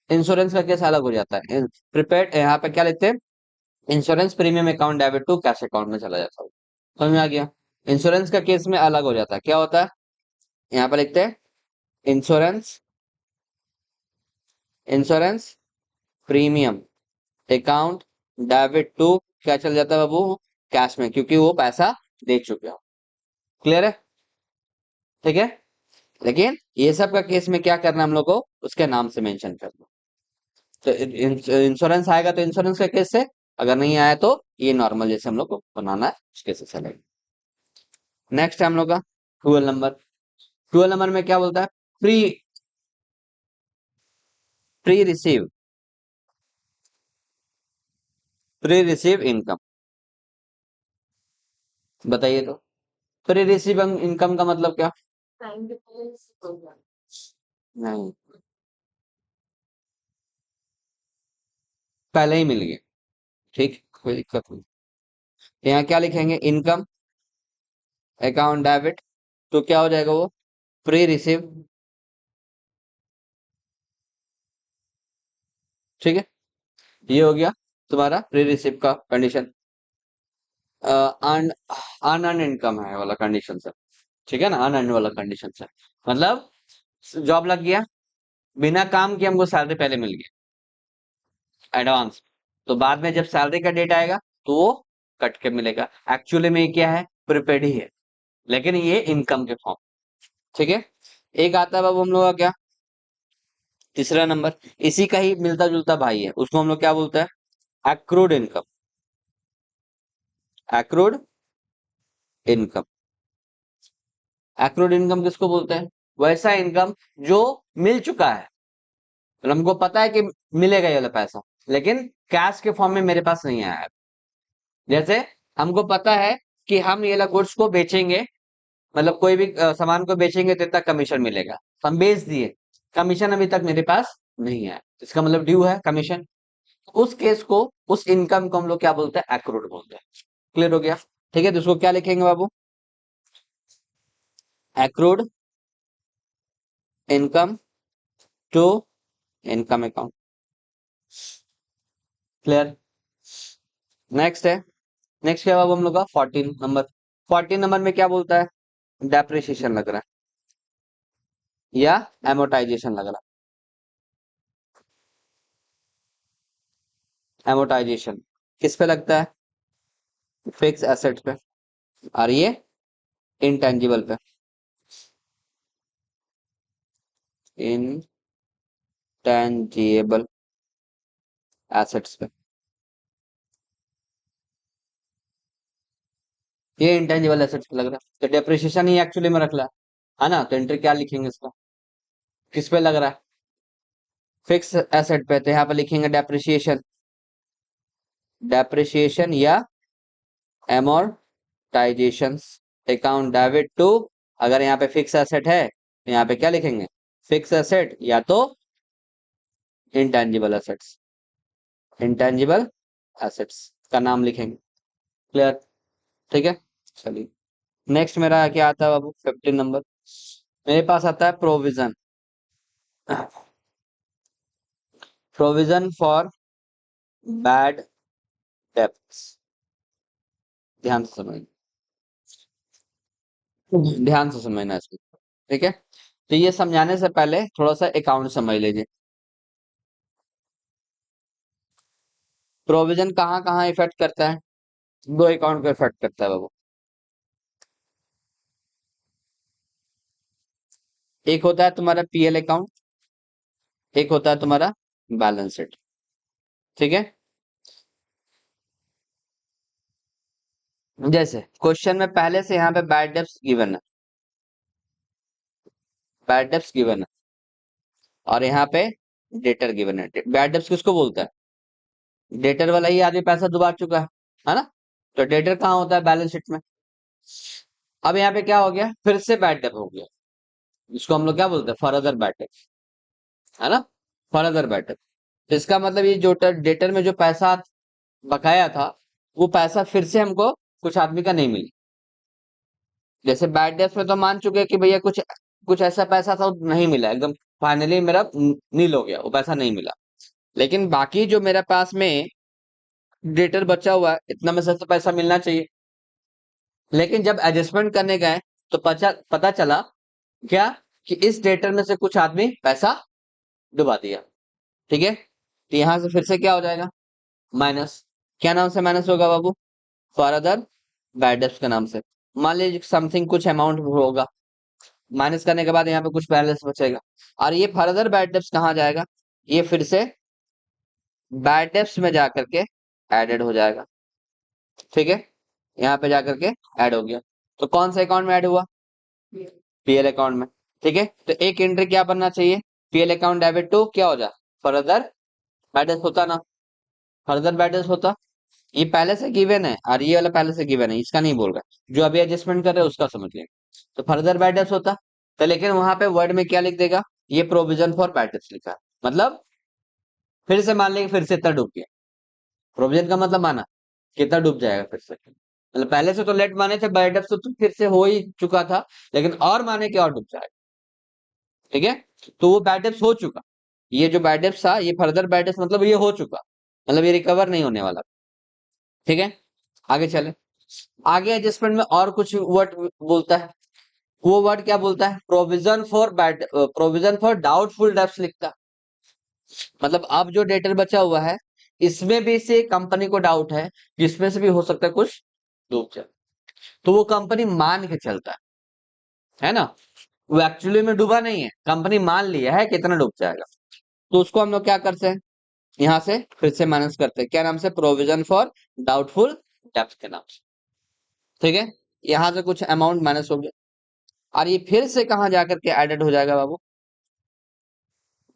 इंश्योरेंस का केस अलग हो जाता है। प्रिपेड यहाँ पे क्या लिखते हैं, insurance premium account debit to cash account में चला जाता है। समझ में आ गया, इंश्योरेंस का केस में अलग हो जाता है, क्या होता है, यहाँ पे लिखते हैं insurance, insurance premium account debit to, क्या चल जाता है बाबू, कैश में, क्योंकि वो पैसा दे चुके हो। क्लियर है, ठीक है, लेकिन ये सब का केस में क्या करना हम लोग को, उसके नाम से मेंशन करना। तो इंश्योरेंस आएगा तो इंश्योरेंस का केस से, अगर नहीं आया तो ये नॉर्मल जैसे हम लोग को बनाना है उसके से चलेगा। नेक्स्ट है हम लोग का 12 नंबर, 12 नंबर में क्या बोलता है, pre, pre receive, pre receive income, बताइए तो, प्री रिसीव इनकम का मतलब क्या, टाइम डिफरेंस होगा। नहीं, पहले ही मिल गया, ठीक, कोई दिक्कत नहीं। यहाँ क्या लिखेंगे, इनकम, अकाउंट डेबिट, तो क्या हो जाएगा वो, प्री रिसीव। ठीक है, ये हो गया तुम्हारा प्री रिसीव का कंडीशन। अन अन इनकम है वाला कंडीशन से, ठीक है ना, अन वाला कंडीशन से मतलब जॉब लग गया, बिना काम किए हमको सैलरी पहले मिल गया एडवांस, तो बाद में जब सैलरी का डेट आएगा तो वो कट के मिलेगा। एक्चुअली में ये क्या है, प्रीपेड ही है, लेकिन ये इनकम के फॉर्म। ठीक है, एक आता है बाबू हम लोग का क्या, तीसरा नंबर, इसी का ही मिलता जुलता भाई है, उसको हम लोग क्या बोलते हैं, accrued income. Accrued income, accrued income किसको बोलते हैं, वैसा इनकम जो मिल चुका है, मतलब हमको पता है कि मिलेगा ये वाला पैसा, लेकिन कैश के फॉर्म में मेरे पास नहीं आया है। जैसे हमको पता है कि हम ये वाला गुड्स को बेचेंगे, मतलब कोई भी सामान को बेचेंगे तो इतना कमीशन मिलेगा, हम बेच दिए, कमीशन अभी तक मेरे पास नहीं है, इसका मतलब ड्यू है कमीशन। उस केस को, उस इनकम को हम लोग क्या बोलते हैं, एक्रूड बोलते हैं। क्लियर हो गया। ठीक है, तो उसको क्या लिखेंगे बाबू, accrued income to income account. Clear. Next है, नेक्स्ट क्या बाबू हम लोग का 14 नंबर, 14 नंबर में क्या बोलता है, डेप्रिसिएशन लग रहा है या एमोटाइजेशन लग रहा है। एमोटाइजेशन किस पे लगता है, फिक्स एसेट पे, और ये इंटेंजिबल पे, इंटेंजिबल एसेट्स पे, ये इंटेंजिबल एसेट्स पे लग रहा है, तो डेप्रिसिएशन ही एक्चुअली में रख रहा है ना, तो एंट्री क्या लिखेंगे इसका, किस पे लग रहा है, फिक्स एसेट पे, तो यहाँ पे लिखेंगे डेप्रिसिएशन, डेप्रिसिएशन या एमोर्टाइजेशन अकाउंट डेबिट टू, अगर यहाँ पे फिक्स एसेट है तो यहाँ पे क्या लिखेंगे, फिक्स एसेट या तो इंटेंजिबल एसेट्स, इंटेंजिबल एसेट्स का नाम लिखेंगे। क्लियर। ठीक है, चलिए नेक्स्ट मेरा क्या आता है बाबू, 15 नंबर, मेरे पास आता है provision, provision for bad debts. ध्यान से समझ, ध्यान से समझना इसको। ठीक है, तो ये समझाने से पहले थोड़ा सा अकाउंट समझ लीजिए, प्रोविजन कहाँ कहाँ इफेक्ट करता है, दो अकाउंट को इफेक्ट करता है बाबू, एक होता है तुम्हारा पीएल अकाउंट, एक होता है तुम्हारा बैलेंस शीट। ठीक है, जैसे क्वेश्चन में पहले से यहाँ पे बैड डेब्ट्स गिवन है, बैड डेब्ट्स गिवन है, और यहाँ पे डेटर गिवन है। बैड डेब्ट्स किसको बोलता है, डेटर वाला ही आदमी पैसा डुबा चुका है ना, तो डेटर कहाँ होता है, बैलेंस शीट में। अब यहाँ पे क्या हो गया, फिर से बैड डेब्ट हो गया, इसको हम लोग क्या बोलते हैं, फर्दर बैड डेब्ट, है ना, फर्दर बैड डेब्ट। तो इसका मतलब ये जो डेटर में जो पैसा बकाया था, वो पैसा फिर से हमको कुछ आदमी का नहीं मिली। जैसे बैड डेब्ट में तो मान चुके हैं कि भैया कुछ कुछ ऐसा पैसा था वो नहीं मिला, एकदम फाइनली मेरा नील हो गया, वो पैसा नहीं मिला, लेकिन बाकी जो मेरे पास में डेटर बचा हुआ है, इतना में से तो पैसा मिलना चाहिए, लेकिन जब एडजस्टमेंट करने गए तो पता पता चला क्या, कि इस डेटर में से कुछ आदमी पैसा डुबा दिया। ठीक है, तो यहां से फिर से क्या हो जाएगा, माइनस, क्या नाम से माइनस होगा बाबू, फॉर बैड डेब्ट्स के नाम से। मान लीजिए समथिंग कुछ अमाउंट होगा, माइनस करने के बाद यहाँ पे कुछ बैलेंस बचेगा, और ये फर्दर बैड डेब्ट्स कहाँ जाएगा, ये फिर से बैड डेब्ट्स में जाकर के एडेड हो जाएगा। ठीक है, यहाँ पे जाकर के ऐड हो गया, तो कौन सा अकाउंट में ऐड हुआ, पीएल अकाउंट में। ठीक है, तो एक एंट्री क्या बनना चाहिए, पीएल अकाउंट डेबिट टू क्या हो जा, फर्दर बैलेंस होता ना, फर्दर बैलेंस होता, ये पहले से गिवन है और ये वाला पहले से गिवन है, इसका नहीं बोल रहा, जो अभी एडजस्टमेंट कर रहे हैं उसका समझ लेंगे। तो फर्दर बैलेंस होता, तो लेकिन वहां पे वर्ड में क्या लिख देगा, ये प्रोविजन फॉर बैलेंस लिखा है, मतलब फिर से मान लेंगे फिर से इतना डूब गया, प्रोविजन का मतलब माना कितना डूब जाएगा फिर से, मतलब पहले से तो लेट माने थे, बैड डेब्ट्स तो फिर से हो ही चुका था, लेकिन और माने के और डूब जाएगा। ठीक है, तो वो बैड डेब्ट्स हो चुका, ये जो बैड डेब्ट्स था ये फर्दर बैड डेब्ट्स मतलब ये हो चुका, मतलब ये रिकवर नहीं होने वाला। ठीक है, आगे चले। आगे एडजस्टमेंट में और कुछ वर्ड बोलता है, वो वर्ड क्या बोलता है, प्रोविजन फॉर डाउटफुल डेब्ट्स लिखता है। मतलब अब जो डेटर बचा हुआ है इसमें भी से कंपनी को डाउट है, जिसमें से भी हो सकता है कुछ डूब जाए, तो वो कंपनी मान के चलता है ना, वो एक्चुअली में डूबा नहीं है, कंपनी मान लिया है कितना डूब जाएगा, तो उसको हम लोग क्या करते हैं, यहाँ से फिर से माइनस करते हैं, क्या नाम से, प्रोविजन फॉर डाउटफुल डेब्ट्स के नाम से। ठीक है, यहाँ से कुछ अमाउंट माइनस हो गया, और ये फिर से कहाँ जाकर के एडेड हो जाएगा बाबू,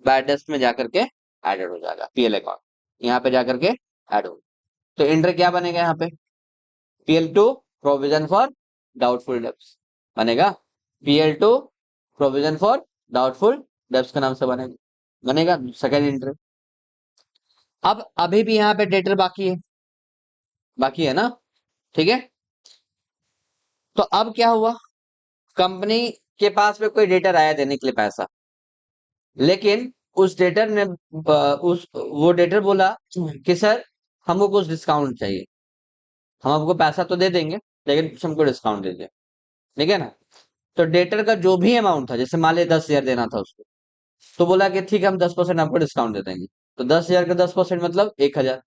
बैड डेब्ट्स में जाकर के एडेड हो जाएगा, पीएल अकाउंट यहाँ पे जाकर के ऐड हो, तो इंटर क्या बनेगा यहाँ पे, PL2 provision for doubtful debts बनेगा, PL2 provision for doubtful debts के नाम से बनेगा सेकेंड इंटर। अब अभी भी यहाँ पे डेटर बाकी है ना। ठीक है, तो अब क्या हुआ, कंपनी के पास में कोई डेटर आया देने के लिए पैसा, लेकिन उस डेटर ने उस वो डेटर बोला कि सर हमको कुछ डिस्काउंट चाहिए, हम आपको पैसा तो दे देंगे लेकिन कुछ हमको डिस्काउंट दीजिए। ठीक है ना, तो डेटर का जो भी अमाउंट था, जैसे मान लिया 10,000 देना था उसको, तो बोला कि ठीक है हम 10% आपको डिस्काउंट दे देंगे, तो 10,000 का 10% मतलब 1,000,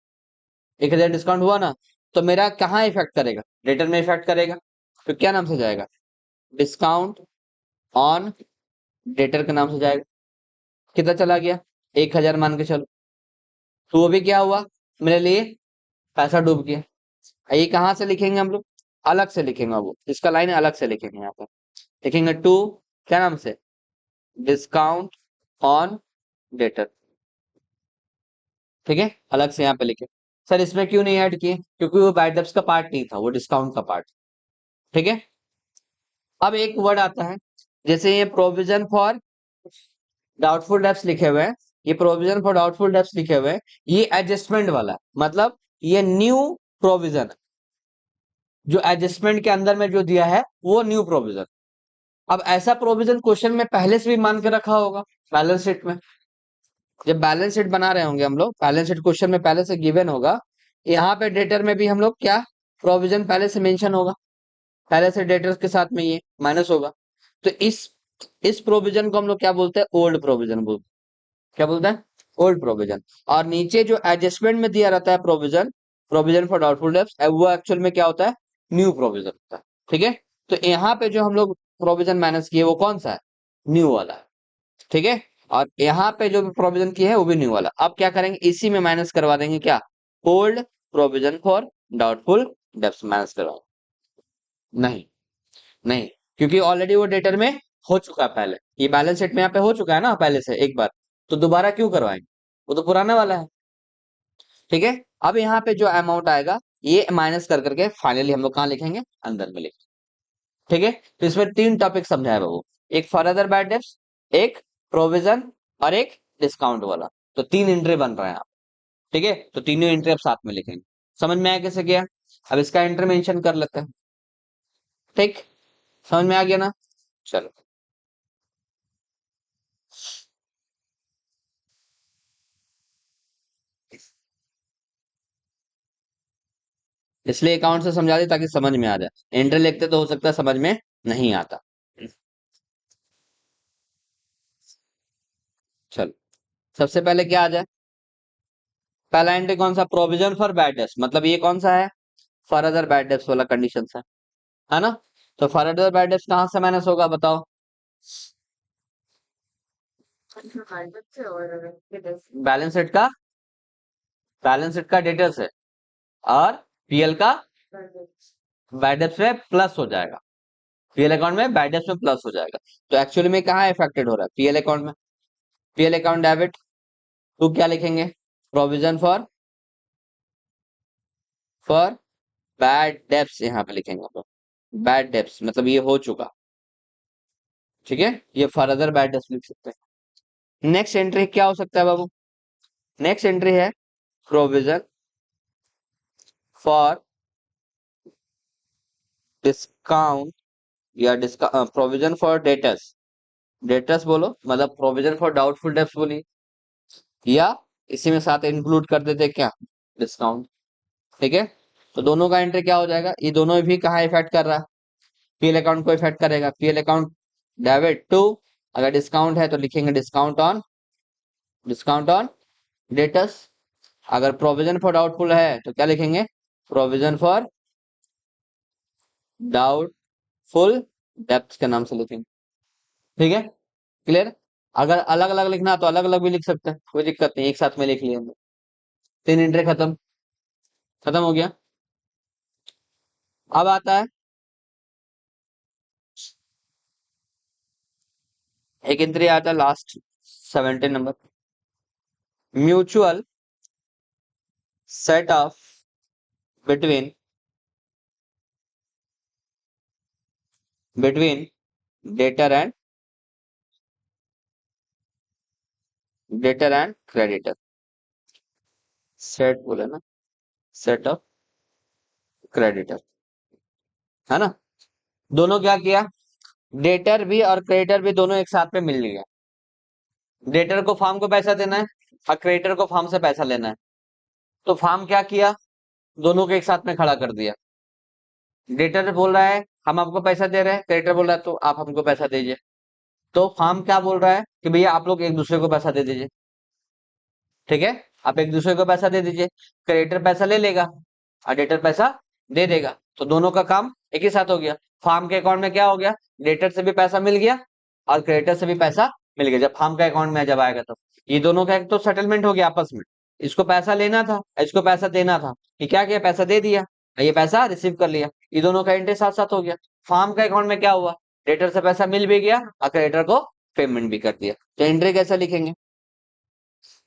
1,000 डिस्काउंट हुआ ना, तो मेरा कहाँ इफेक्ट करेगा, डेटर में इफेक्ट करेगा, तो क्या नाम से जाएगा, डिस्काउंट ऑन डेटर के नाम से जाएगा। कितना चला गया, 1,000 मान के चलो, तो वो भी क्या हुआ, मेरे लिए पैसा डूब गया। ये कहाँ से लिखेंगे हम लोग, अलग से लिखेंगे, वो इसका लाइन अलग से लिखेंगे, यहाँ पर लिखेंगे टू, क्या नाम से, डिस्काउंट ऑन डेटर। ठीक है, अलग से यहाँ पे लिखे, सर इसमें क्यों नहीं ऐड किए, क्योंकि वो बैड डेब्ट्स का पार्ट नहीं था, वो डिस्काउंट का पार्ट। ठीक है, अब एक वर्ड आता है, जैसे ये प्रोविजन फॉर डाउटफुल डेब्ट्स लिखे हुए हैं, ये प्रोविजन फॉर डाउटफुल डेब्ट्स लिखे हुए हैं, ये एडजस्टमेंट वाला है, मतलब ये न्यू प्रोविजन, जो एडजस्टमेंट के अंदर में जो दिया है वो न्यू प्रोविजन। अब ऐसा प्रोविजन क्वेश्चन में पहले से भी मान के रखा होगा, बैलेंस शीट में, जब बैलेंस शीट बना रहे होंगे हम लोग, बैलेंस शीट क्वेश्चन में पहले से गिवन होगा, यहाँ पे डेटर में भी हम लोग क्या, प्रोविजन पहले से मेंशन होगा, पहले से डेटर्स के साथ में ये माइनस होगा, तो इस प्रोविजन को हम लोग क्या बोलते हैं, ओल्ड प्रोविजन बोलते हैं, क्या बोलते हैं, ओल्ड प्रोविजन। और नीचे जो एडजस्टमेंट में दिया रहता है provision, provision for doubtful debts, वो एक्चुअल में क्या होता है, न्यू प्रोविजन होता है। ठीक है, तो यहाँ पे जो हम लोग प्रोविजन माइनस किए वो कौन सा है, न्यू वाला है। ठीक है, और यहाँ पे जो प्रोविजन की है वो भी न्यू वाला, अब क्या करेंगे, इसी में माइनस करवा देंगे, क्या, old provision for doubtful debts minus करवाएंगे, नहीं, नहीं, क्योंकि ऑलरेडी वो डेटर में हो चुका है पहले, ये बैलेंस शीट में यहाँ पे हो चुका है ना पहले से एक बार, तो दोबारा क्यों करवाएंगे, वो तो पुराना वाला है। ठीक है, अब यहाँ पे जो अमाउंट आएगा ये माइनस कर करके फाइनली हम लोग कहाँ लिखेंगे, अंदर में लिखेंगे। ठीक है, तो इसमें तीन टॉपिक समझाया बाबू, एक फर्दर बैड डेब्ट्स, एक प्रोविजन, और एक डिस्काउंट वाला, तो तीन एंट्री बन रहे हैं आप। ठीक है, तो तीनों एंट्री आप साथ में लिखेंगे, समझ में आया कैसे गया, अब इसका एंट्री मेंशन कर लेते हैं। ठीक, समझ में आ गया ना, चलो, इसलिए अकाउंट से समझा दी ताकि समझ में आ जाए, एंट्री लिखते तो हो सकता है समझ में नहीं आता। चलो, सबसे पहले क्या आ जाए, पहला एंट्री कौन सा, प्रोविजन फॉर बैड डेब्ट्स, मतलब ये कौन सा है, फर्दर बैड डेब्ट्स वाला कंडीशन है ना, तो फर्दर बैड डेब्ट्स कहाँ से माइनस होगा बताओ, और बैलेंस शीट का, बैलेंस शीट का डेटर से, और पीएल का बैड डेब्ट्स में प्लस हो जाएगा, पीएल अकाउंट में बैड डेब्ट्स में प्लस हो जाएगा, तो एक्चुअली में कहाँ इफेक्टेड हो रहा है, पीएल अकाउंट में, पीएल अकाउंट डेबिट, तो क्या लिखेंगे, प्रोविजन फॉर बैड डेब्ट्स, यहाँ पे लिखेंगे हम लोग, बैड डेब्ट्स मतलब ये हो चुका। ठीक है, ये फर्दर बैड डेब्ट्स लिख सकते हैं। नेक्स्ट एंट्री क्या हो सकता है बाबू, नेक्स्ट एंट्री है प्रोविजन फॉर डिस्काउंट या प्रोविजन फॉर डेटर्स, डेटर्स बोलो मतलब प्रोविजन फॉर डाउटफुल डेब्ट्स बोलिए, या इसी में साथ इंक्लूड कर देते क्या, डिस्काउंट। ठीक है, तो दोनों का एंट्री क्या हो जाएगा, ये दोनों भी कहाँ इफेक्ट कर रहा है, पीएल अकाउंट को इफेक्ट करेगा, पीएल अकाउंट डेबिट टू, अगर डिस्काउंट है तो लिखेंगे डिस्काउंट ऑन डेटर्स, अगर प्रोविजन फॉर डाउटफुल है तो क्या लिखेंगे, प्रोविजन फॉर डाउटफुल डेब्ट्स के नाम से लिखेंगे। ठीक है, क्लियर। अगर अलग अलग लिखना तो अलग अलग भी लिख सकते हैं, कोई दिक्कत नहीं, एक साथ में लिख लिया हमने। तीन एंट्री खत्म, खत्म हो गया। अब आता है एक एंट्री आता है last 17 number, mutual set of between between debtor and creditor, set बोले ना, सेट ऑफ क्रेडिटर, है ना। दोनों क्या किया, डेटर भी और क्रेडिटर भी दोनों एक साथ में मिल गया, डेटर को फार्म को पैसा देना है और क्रेडिटर को फार्म से पैसा लेना है, तो फार्म क्या किया, दोनों को एक साथ में खड़ा कर दिया। डेटर बोल रहा है हम आपको पैसा दे रहे हैं, क्रेडिटर बोल रहा है तो आप हमको पैसा दीजिए, तो फार्म क्या बोल रहा है कि भैया आप लोग एक दूसरे को पैसा दे दीजिए। ठीक है, आप एक दूसरे को पैसा दे दीजिए, क्रेडिटर पैसा ले लेगा और डेटर पैसा दे देगा, तो दोनों का काम एक ही साथ हो गया। फार्म के अकाउंट में क्या हो गया, डेटर से भी पैसा मिल गया और क्रेडिटर से भी पैसा मिल गया, जब फार्म का अकाउंट में जब आएगा तो ये दोनों का एक तो सेटलमेंट हो गया आपस में, इसको पैसा लेना था, इसको पैसा देना था, ये क्या किया, पैसा दे दिया, ये पैसा रिसीव कर लिया, ये दोनों का एंट्री साथ साथ हो गया। फार्म का अकाउंट में क्या हुआ, डेटर से पैसा मिल भी गया और क्रेडिटर को पेमेंट भी कर दिया, तो एंट्री कैसे लिखेंगे,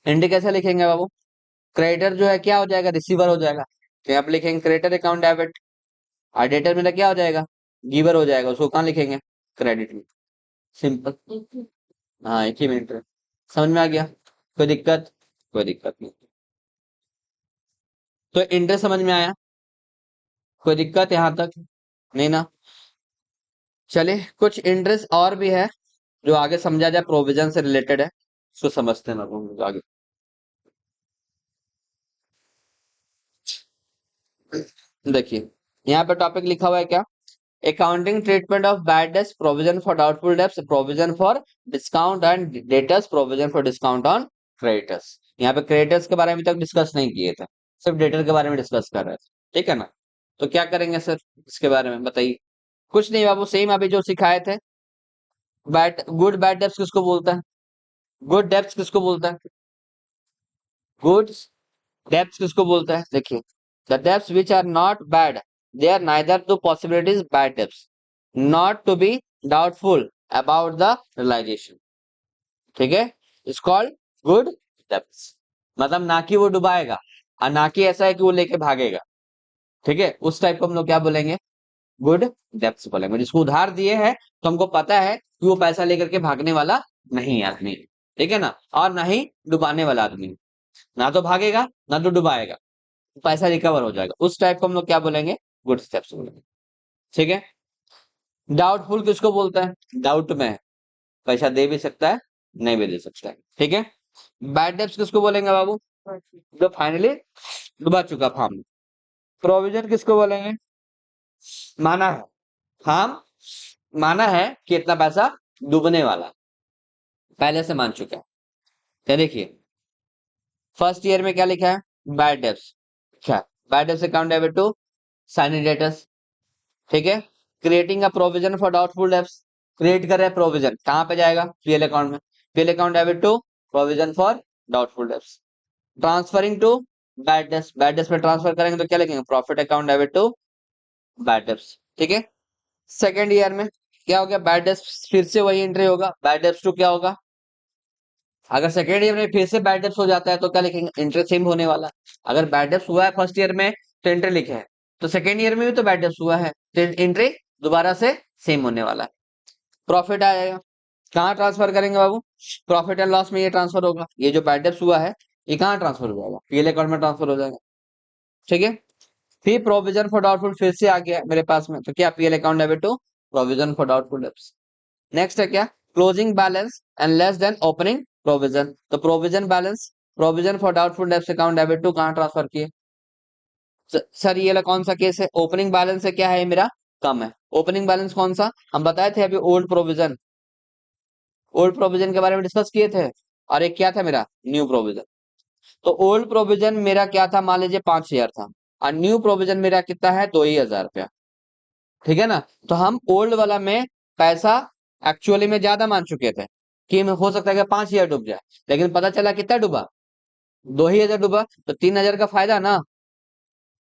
एंट्री कैसे लिखेंगे बाबू, क्रेडिटर जो है क्या हो जाएगा, रिसीवर हो जाएगा, तो यहाँ पे लिखेंगे क्रेडिटर अकाउंट डेबिट, और डेटर मेरा क्या हो जाएगा, गिवर हो जाएगा, उसको कहाँ लिखेंगे, क्रेडिट में, सिंपल। हाँ एक ही मिनट में समझ में आ गया, कोई दिक्कत, कोई दिक्कत नहीं, तो इंटरेस्ट समझ में आया, कोई दिक्कत यहाँ तक नहीं ना। चलिए कुछ इंटरेस्ट और भी है जो आगे समझा जाए, प्रोविजन से रिलेटेड है, उसको समझते हैं हम लोग आगे। देखिए यहाँ पे टॉपिक लिखा हुआ है क्या, accounting treatment of bad debts, provision for doubtful debts, provision for discount and debtors, provision for discount on creditors. यहाँ पे क्रेडिटर्स के बारे में अभी तक डिस्कस नहीं किए थे, सिर्फ डेटर के बारे में डिस्कस कर रहे थे, ठीक है ना। तो क्या करेंगे सर इसके बारे में बताइए, कुछ नहीं बाबू, सेम अभी जो सिखाए थे, बैड गुड बैड डेट्स किसको बोलता है, गुड डेट्स किसको बोलता है, गुड डेप्थ किसको बोलता है, देखिए the depth which are not bad, they are neither the possibilities bad depth, not to be doubtful about the realization. ठीक है, इट्स कॉल्ड गुड डेप्थ, मतलब ना कि वो डुबाएगा और ना कि ऐसा है कि वो लेके भागेगा। ठीक है, उस टाइप को हम लोग क्या बोलेंगे, गुड डेप्थ बोलेंगे, जिसको उधार दिए हैं तो हमको पता है कि वो पैसा लेकर के भागने वाला नहीं है आदमी, ठीक है ना, और ना ही डुबाने वाला आदमी, ना तो भागेगा ना तो डुबाएगा, पैसा रिकवर हो जाएगा, उस टाइप को हम लोग क्या बोलेंगे, गुड स्टेप्स बोलेंगे। ठीक है, डाउटफुल किसको बोलता है, डाउट में है, पैसा दे भी सकता है नहीं भी दे सकता है। ठीक है, बैड डेप्स किसको बोलेंगे बाबू, जो फाइनली डुबा चुका फार्म। प्रोविजन किसको बोलेंगे, माना है, फार्म माना है कि इतना पैसा डूबने वाला, पहले से मान चुका है। क्या देखिए फर्स्ट ईयर में क्या लिखा है, बैड डेप्स, क्या bad debts account debit to sundry debtors. ठीक है, creating a provision for doubtful debts, create कर रहे हैं प्रोविजन, कहां पे जाएगा, पीएल अकाउंट में, PL account debit to provision for doubtful debts. Transferring to bad debts, bad debts में ट्रांसफर करेंगे तो क्या लिखेंगे, profit account debit to bad debts. ठीक है, सेकेंड ईयर में क्या हो गया, बैड डेब्ट्स फिर से वही एंट्री होगा, बैड डेब्ट्स टू क्या होगा, अगर सेकेंड ईयर में फिर से बैड डेब्ट्स हो जाता है तो क्या लिखेंगे, इंटरेस्ट सेम होने वाला, अगर बैड डेब्ट्स हुआ है फर्स्ट ईयर में तो एंट्री लिखे है, तो सेकेंड ईयर में भी तो बैड डेब्ट्स हुआ है तो एंट्री दोबारा से सेम होने वाला है। प्रॉफिट आएगा, कहाँ ट्रांसफर करेंगे बाबू, प्रॉफिट एंड लॉस में ये ट्रांसफर होगा, ये जो बैड डेब्ट्स हुआ है ये कहाँ ट्रांसफर हो जाएगा, पीएल अकाउंट में ट्रांसफर हो जाएगा। ठीक है, फिर प्रोविजन फॉर डाउटफुल फिर से आ गया मेरे पास में, तो क्या PL account debit to provision for doubtful debts. Next है क्या, closing balance and less than opening provision. तो provision balance, provision for doubtful debts account debit to कहाँ ट्रांसफर किए सर, ये वाला कौन सा केस है, ओपनिंग बैलेंस है क्या है, ये मेरा कम है। ओपनिंग बैलेंस कौन सा, हम बताए थे अभी ओल्ड प्रोविजन, ओल्ड प्रोविजन के बारे में डिस्कस किए थे, और एक क्या था मेरा न्यू प्रोविजन। तो ओल्ड प्रोविजन मेरा क्या था, मान लीजिए 5,000 था, और न्यू प्रोविजन मेरा कितना है 2,000 रुपया, ठीक है ना। तो हम ओल्ड वाला में पैसा एक्चुअली में ज्यादा मान चुके थे कि हो सकता है कि 5,000 डूब जाए, लेकिन पता चला कितना डूबा, 2,000 डूबा, तो 3,000 का फायदा ना।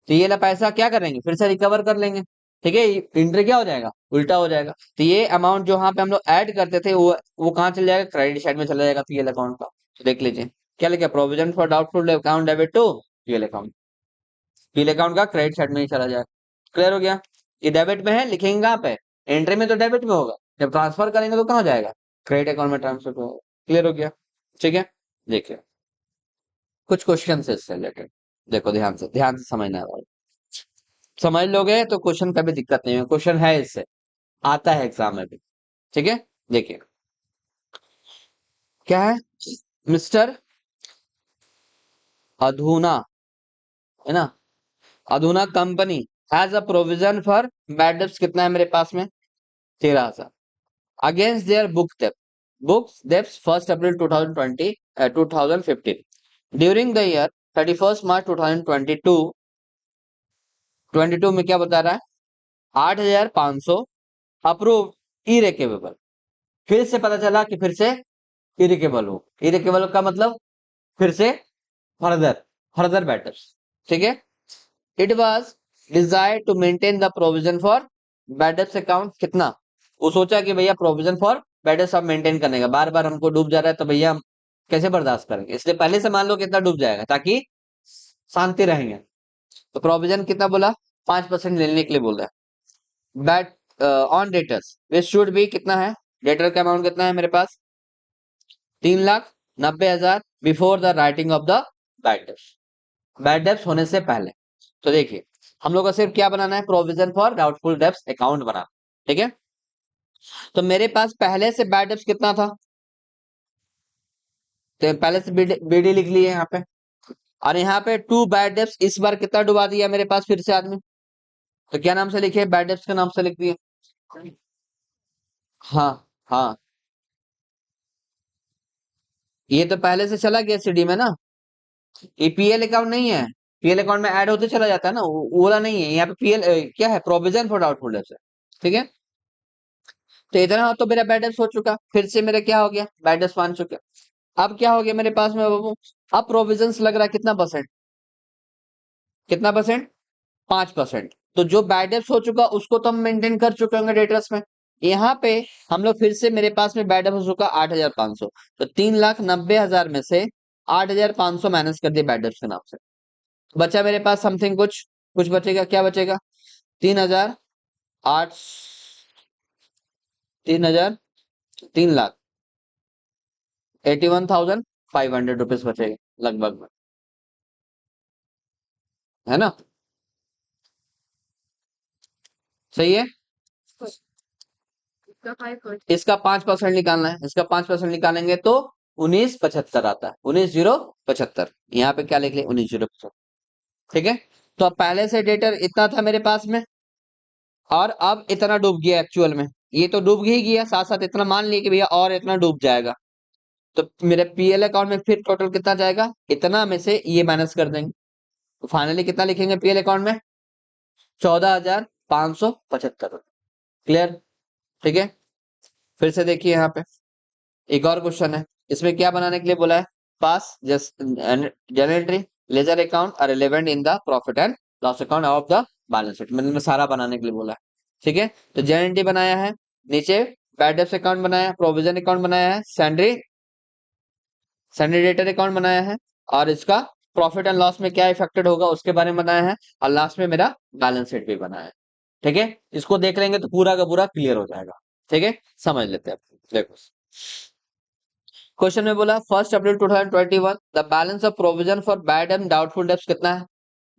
तो ये वाला पैसा क्या करेंगे, फिर से रिकवर कर लेंगे, ठीक है। इंटर क्या हो जाएगा, उल्टा हो जाएगा। तो ये अमाउंट जो यहाँ पे हम लोग ऐड करते थे वो कहाँ चल जाएगा, क्रेडिट साइड में चला जाएगा पीएल अकाउंट का। तो देख लीजिए क्या लिखा, provision for doubtful account debit to PL account, PL account का क्रेडिट साइड में ही चला जाएगा। क्लियर हो गया, ये डेबिट में है, लिखेंगे कहाँ पे, एंट्री में तो डेबिट में होगा, जब ट्रांसफर करेंगे तो कहाँ जाएगा, क्रेडिट अकाउंट में ट्रांसफर होगा। क्लियर हो गया, ठीक है। देखिए कुछ क्वेश्चन है इससे रिलेटेड, देखो ध्यान से समझना है, समझ लोगे तो क्वेश्चन का भी दिक्कत नहीं है, क्वेश्चन है इससे, आता है एग्जाम में भी, ठीक है। देखिए क्या है, मिस्टर अधुना, है ना, अधुना company has a provision for bad debts, कितना है मेरे पास में 13,000 against their books debts 1 April 2020 2015 during the year 31 March 2022। 22 में क्या बता रहा है, 8,500 अप्रूव इरेकेबल, फिर से पता चला कि फिर से इरेकेबल हो, इरेकेबल का मतलब फिर से फर्दर फर्दर बैटर्स, ठीक है। It was desire to maintain the provision for bad debts account, कितना, वो सोचा कि भैया प्रोविजन फॉर बैडर्स आप मेंटेन करने का, बार बार हमको डूब जा रहा है तो भैया हम कैसे बर्दाश्त करेंगे, इसलिए पहले से मान लो कितना डूब जाएगा ताकि शांति रहेंगे। तो प्रोविजन कितना बोला, 5% लेने के लिए बोल रहा है। Bat on debtors which should be, कितना है डेटर का अमाउंट कितना है मेरे पास 3,90,000 before the writing of the bad debts, bad debts होने से पहले। तो देखिए हम लोग को सिर्फ क्या बनाना है, provision for doubtful debts account बनाना, ठीक है। तो मेरे पास पहले से बैड डेब्ट्स कितना था, तो पहले से बीडी लिख लिए यहाँ पे, और यहाँ पे टू बैड डेब्ट्स इस बार कितना डुबा दिया मेरे पास फिर से आदमी, तो क्या नाम से लिखे, बैड डेब्ट्स के नाम से लिख दिए। हाँ हाँ, ये तो पहले से चला गया सीडी में ना, ये पीएल अकाउंट नहीं है, पीएल अकाउंट में ऐड होते चला जाता है ना, वो वाला नहीं है, यहाँ पे पीएल क्या है, प्रोविजन फॉर डाउटफुल डेब्ट्स है, ठीक है। तो इतना तो मेरा बैड डेब्ट्स हो चुका, फिर से मेरा क्या हो गया, बैड डेब्ट्स मान चुके। अब क्या हो गया मेरे पास में बाबू, अब प्रोविजंस लग रहा है कितना परसेंट, कितना परसेंट 5%। तो जो बैड डेब्ट्स हो चुका उसको तो हम मेंटेन कर चुके होंगे डेटर्स में, यहाँ पे हम लोग फिर से मेरे पास में बैड डेब्ट हो चुका 8,500, तो 3,90,000 में से 8,500 माइनस कर दिए बैड डेब्ट्स के नाम से, बचा मेरे पास समथिंग कुछ, कुछ बचेगा, क्या बचेगा 3,008 3,000 3,00,000 81,500 बचेगा लगभग में, है ना, सही है। इसका 5%। इसका 5% निकालना है, इसका 5% निकालेंगे तो 19,75 आता है, 19,075, यहाँ पे क्या लिख लिया 19,075, ठीक है। तो अब पहले से डेटर इतना था मेरे पास में, और अब इतना डूब गया एक्चुअल में, ये तो डूब ही गया, साथ साथ इतना मान लिया कि भैया और इतना डूब जाएगा, तो मेरे पीएल अकाउंट में फिर टोटल कितना जाएगा, इतना में से ये माइनस कर देंगे, तो फाइनली कितना लिखेंगे पीएल अकाउंट में 14,575। क्लियर, ठीक है। फिर से देखिए यहाँ पे एक और क्वेश्चन है, इसमें क्या बनाने के लिए बोला है, पास जस्ट जनरेटरी ledger account are relevant in the profit and loss account of the balance sheet, मतलब में सारा बनाने के लिए बोला है, ठीक है। तो जनरेटरी बनाया है, नीचे बैड डेब्ट्स अकाउंट बनाया है, प्रोविजन अकाउंट बनाया है, सैंड्री सैंड्री डेटर अकाउंट बनाया है, और इसका प्रॉफिट एंड लॉस में क्या इफेक्टेड होगा उसके बारे में बनाया है, और लास्ट में मेरा बैलेंस शीट भी बनाया है, ठीक है। इसको देख लेंगे तो पूरा का पूरा क्लियर हो जाएगा, ठीक है। समझ लेते हैं, देखो क्वेश्चन में बोला 1 अप्रैल 2021 the balance of provision for bad and doubtful debts कितना है,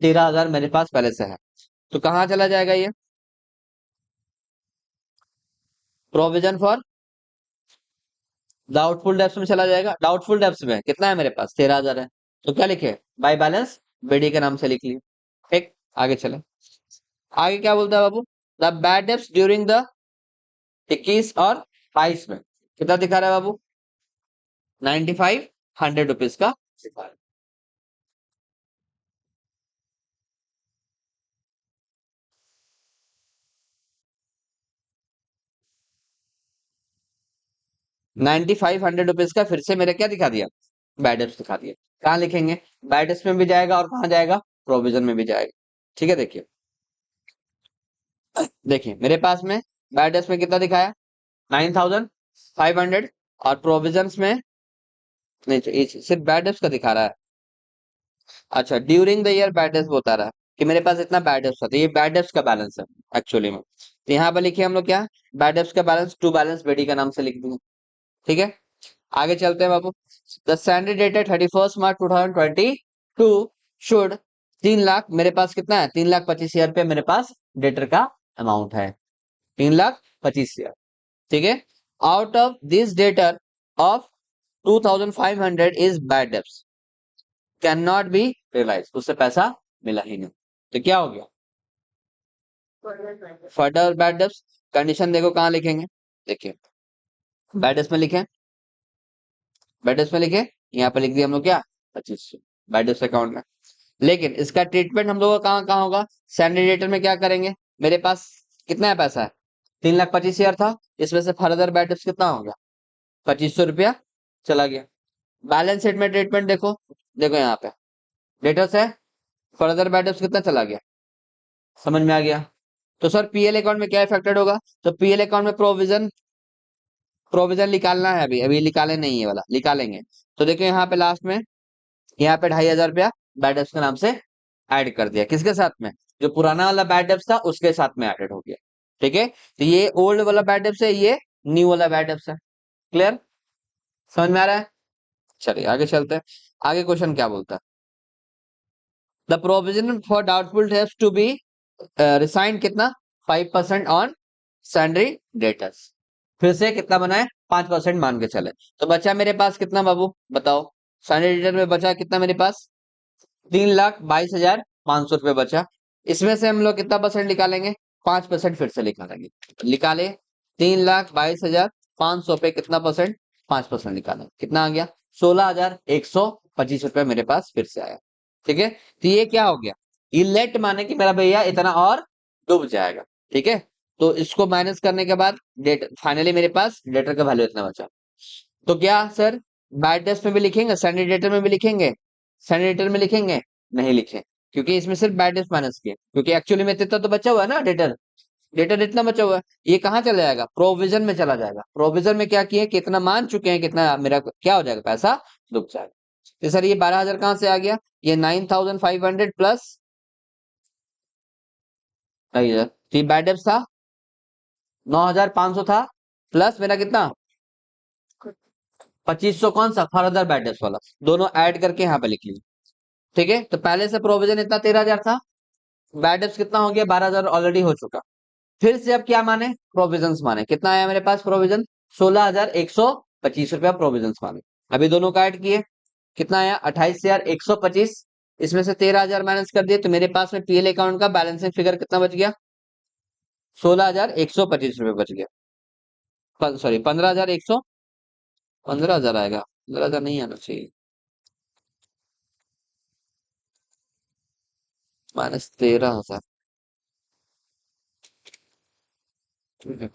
13,000 मेरे पास पहले से है। तो कहाँ चला जाएगा ये? प्रोविजन फॉर डाउटफुल डेब्ट्स में चला जाएगा। डाउटफुल डेब्ट्स में कितना है मेरे पास? 13,000 है। तो क्या लिखे? बाय बैलेंस बीडी के नाम से लिख लिए। ठीक, आगे चले। आगे क्या बोलता है बाबू? The bad debts during the 21 और 22 में कितना दिखा रहा है बाबू? 95 100 रुपीज का दिखा रहा है। 95 100 रुपीज का फिर से मेरे क्या दिखा दिया? बैड डेब्ट्स दिखा दिया। कहाँ लिखेंगे? बैड डेब्ट्स में भी जाएगा और कहाँ जाएगा? प्रोविजन में भी जाएगा। ठीक है, देखिए देखिए मेरे पास में बैड डेब्ट्स में कितना दिखाया? 9,500। और प्रोविजंस में नहीं, तो ये सिर्फ बैड डेब्ट्स का दिखा रहा है। अच्छा, during the year bad debts बता रहा है कि मेरे पास इतना बैड डेब्ट्स था, तो ये बैड डेब्ट्स का बैलेंस है एक्चुअली में। तो यहाँ पर लिखिए हम लोग क्या? बैड डेब्ट्स का बैलेंस टू बैलेंस बेडी का नाम से लिख देंगे। ठीक है, आगे चलते हैं बाबू। The salary dated 31 March 2022 should 3 lakh, मेरे पास कितना है? 3,25,000 रुपया मेरे पास डेटर का अमाउंट है। 3,25,000। ठीक है, out of this debtor of 2,500 is bad debts can not be realise, उससे पैसा मिला ही नहीं। तो क्या हो गया? Further bad debts. कंडीशन देखो कहाँ लिखेंगे, देखिए बैड डेब्ट्स में लिखे, बैड डेब्ट्स में लिखे, यहाँ पे लिख दिया हम लोग क्या? 2500 बैड डेब्ट्स अकाउंट में। लेकिन इसका ट्रीटमेंट हम लोग का कहाँ कहाँ होगा? सैलरी डेटर में क्या करेंगे? मेरे पास कितना है पैसा? है 3,25,000 था, इसमें से फर्दर बैड डेब्ट्स कितना हो गया? 2,500 रुपया चला गया। बैलेंस शीट में ट्रीटमेंट देखो, देखो यहाँ पे डेटर्स है, फर्दर बैड डेब्ट्स कितना चला गया? समझ में आ गया? तो सर पीएल अकाउंट में क्या इफेक्टेड होगा? तो पीएल अकाउंट में प्रोविजन, प्रोविजन निकालना है, अभी अभी निकाले नहीं है वाला, निकालेंगे। तो देखो यहाँ पे लास्ट में, यहाँ पे 2,500 रुपया बैड डेब्ट्स के नाम से ऐड कर दिया। किसके साथ में? जो पुराना वाला बैड डेब्ट्स था उसके साथ में एडेड हो गया। ठीक है, तो ये ओल्ड वाला बैड डेब्ट्स है, ये न्यू वाला बैड डेब्ट्स है। क्लियर? समझ में आ रहा है? चलिए आगे चलते हैं। आगे क्वेश्चन क्या बोलता है? The provision for doubtful debts to be rescinded कितना? 5% ऑन सैलरी डेटर्स। फिर से कितना बना है? 5% मान के चले। तो बचा मेरे पास कितना बाबू बताओ? सैलरी डेटर में बचा कितना मेरे पास? 3,22,500 रुपये बचा। इसमें से हम लोग कितना परसेंट निकालेंगे? 5% फिर से निकालेंगे। निकाले 3,22,500 पे कितना परसेंट? 5% निकालें, कितना आ गया? 16,125 रुपये मेरे पास फिर से आया। ठीक है, तो ये क्या हो गया? ये लेट माने कि मेरा भैया इतना और डूब जाएगा। ठीक है, तो इसको माइनस करने के बाद डेट फाइनली मेरे पास डेटर का वैल्यू इतना बचा। तो क्या सर बैड डेट्स में भी लिखेंगे, सैलरी डेटर में भी लिखेंगे? सैलरी डेटर में लिखेंगे? नहीं लिखे, क्योंकि इसमें सिर्फ बैड डेट्स माइनस किए, क्योंकि एक्चुअली में इतना तो बचा हुआ है ना डेटर, डेटर इतना बचा हुआ है। ये कहाँ चला जाएगा? प्रोविजन में चला जाएगा। प्रोविजन में क्या किए? कितना मान चुके हैं, कितना मेरा क्या हो जाएगा? पैसा डूब जाएगा। तो सर ये 12,000 कहाँ से आ गया? ये 9,500 प्लस बैड डेट्स था, 9,500 था, प्लस मेरा कितना? 2,500 कौन सा? फर्दर बैड डेट्स वाला, दोनों ऐड करके यहाँ पे लिख लीजिए। ठीक है, तो पहले से प्रोविजन इतना 13,000 था, बैड डेब्ट्स कितना हो गया? 12,000 ऑलरेडी हो चुका। फिर से अब क्या माने? प्रोविजंस माने। कितना आया मेरे पास प्रोविजन? 16,125 रुपया प्रोविजंस माने। अभी दोनों का ऐड किए, कितना आया? 28,125। इसमें से 13,000 माइनस कर दिए, तो मेरे पास में पीएल अकाउंट का बैलेंसिंग फिगर कितना बच गया? 16,125 रुपये बच गया। सॉरी 15,100, 15,000 आएगा, 15,000 नहीं आना चाहिए, -13,000।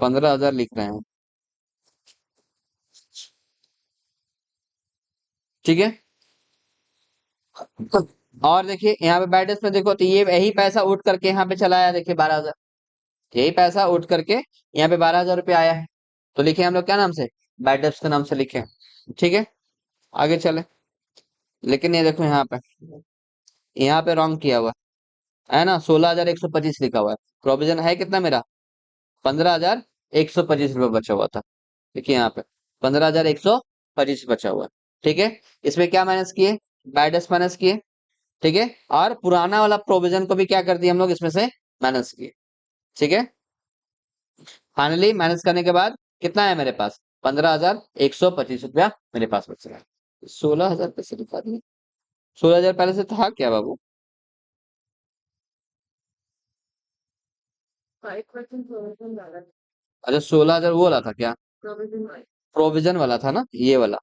15,000 लिख रहे हैं। ठीक है, और देखिए यहाँ पे बैलेंस में देखो, तो ये यही पैसा उठ करके यहाँ पे चला आया, देखिए 12,000, यही पैसा उठ करके यहाँ पे 12,000 रुपये आया है। तो लिखे हम लोग क्या नाम से? बैड के नाम से लिखे। ठीक है, आगे चले। लेकिन ये देखो यहाँ पे रॉन्ग किया हुआ है ना, 16,125 लिखा हुआ है। प्रोविजन है कितना मेरा? 15,125 रुपये बचा हुआ था। देखिए यहाँ पे 15,125 बचा हुआ है। ठीक है, इसमें क्या माइनस किए? बैड माइनस किए, ठीक है, और पुराना वाला प्रोविजन को भी क्या कर दिया हम लोग इसमें से माइनस किए। ठीक है, फाइनली माइनस करने के बाद कितना है मेरे पास, 15,125 रुपया मेरे पास बच रहा है। 16,000 कैसे दिखा दिए, 16,000 पहले से था क्या बाबू? 5% प्रोविजन वाला अच्छा, 16,000 वो वाला था क्या, प्रोविजन वाला। प्रोविजन वाला था ना, ये वाला,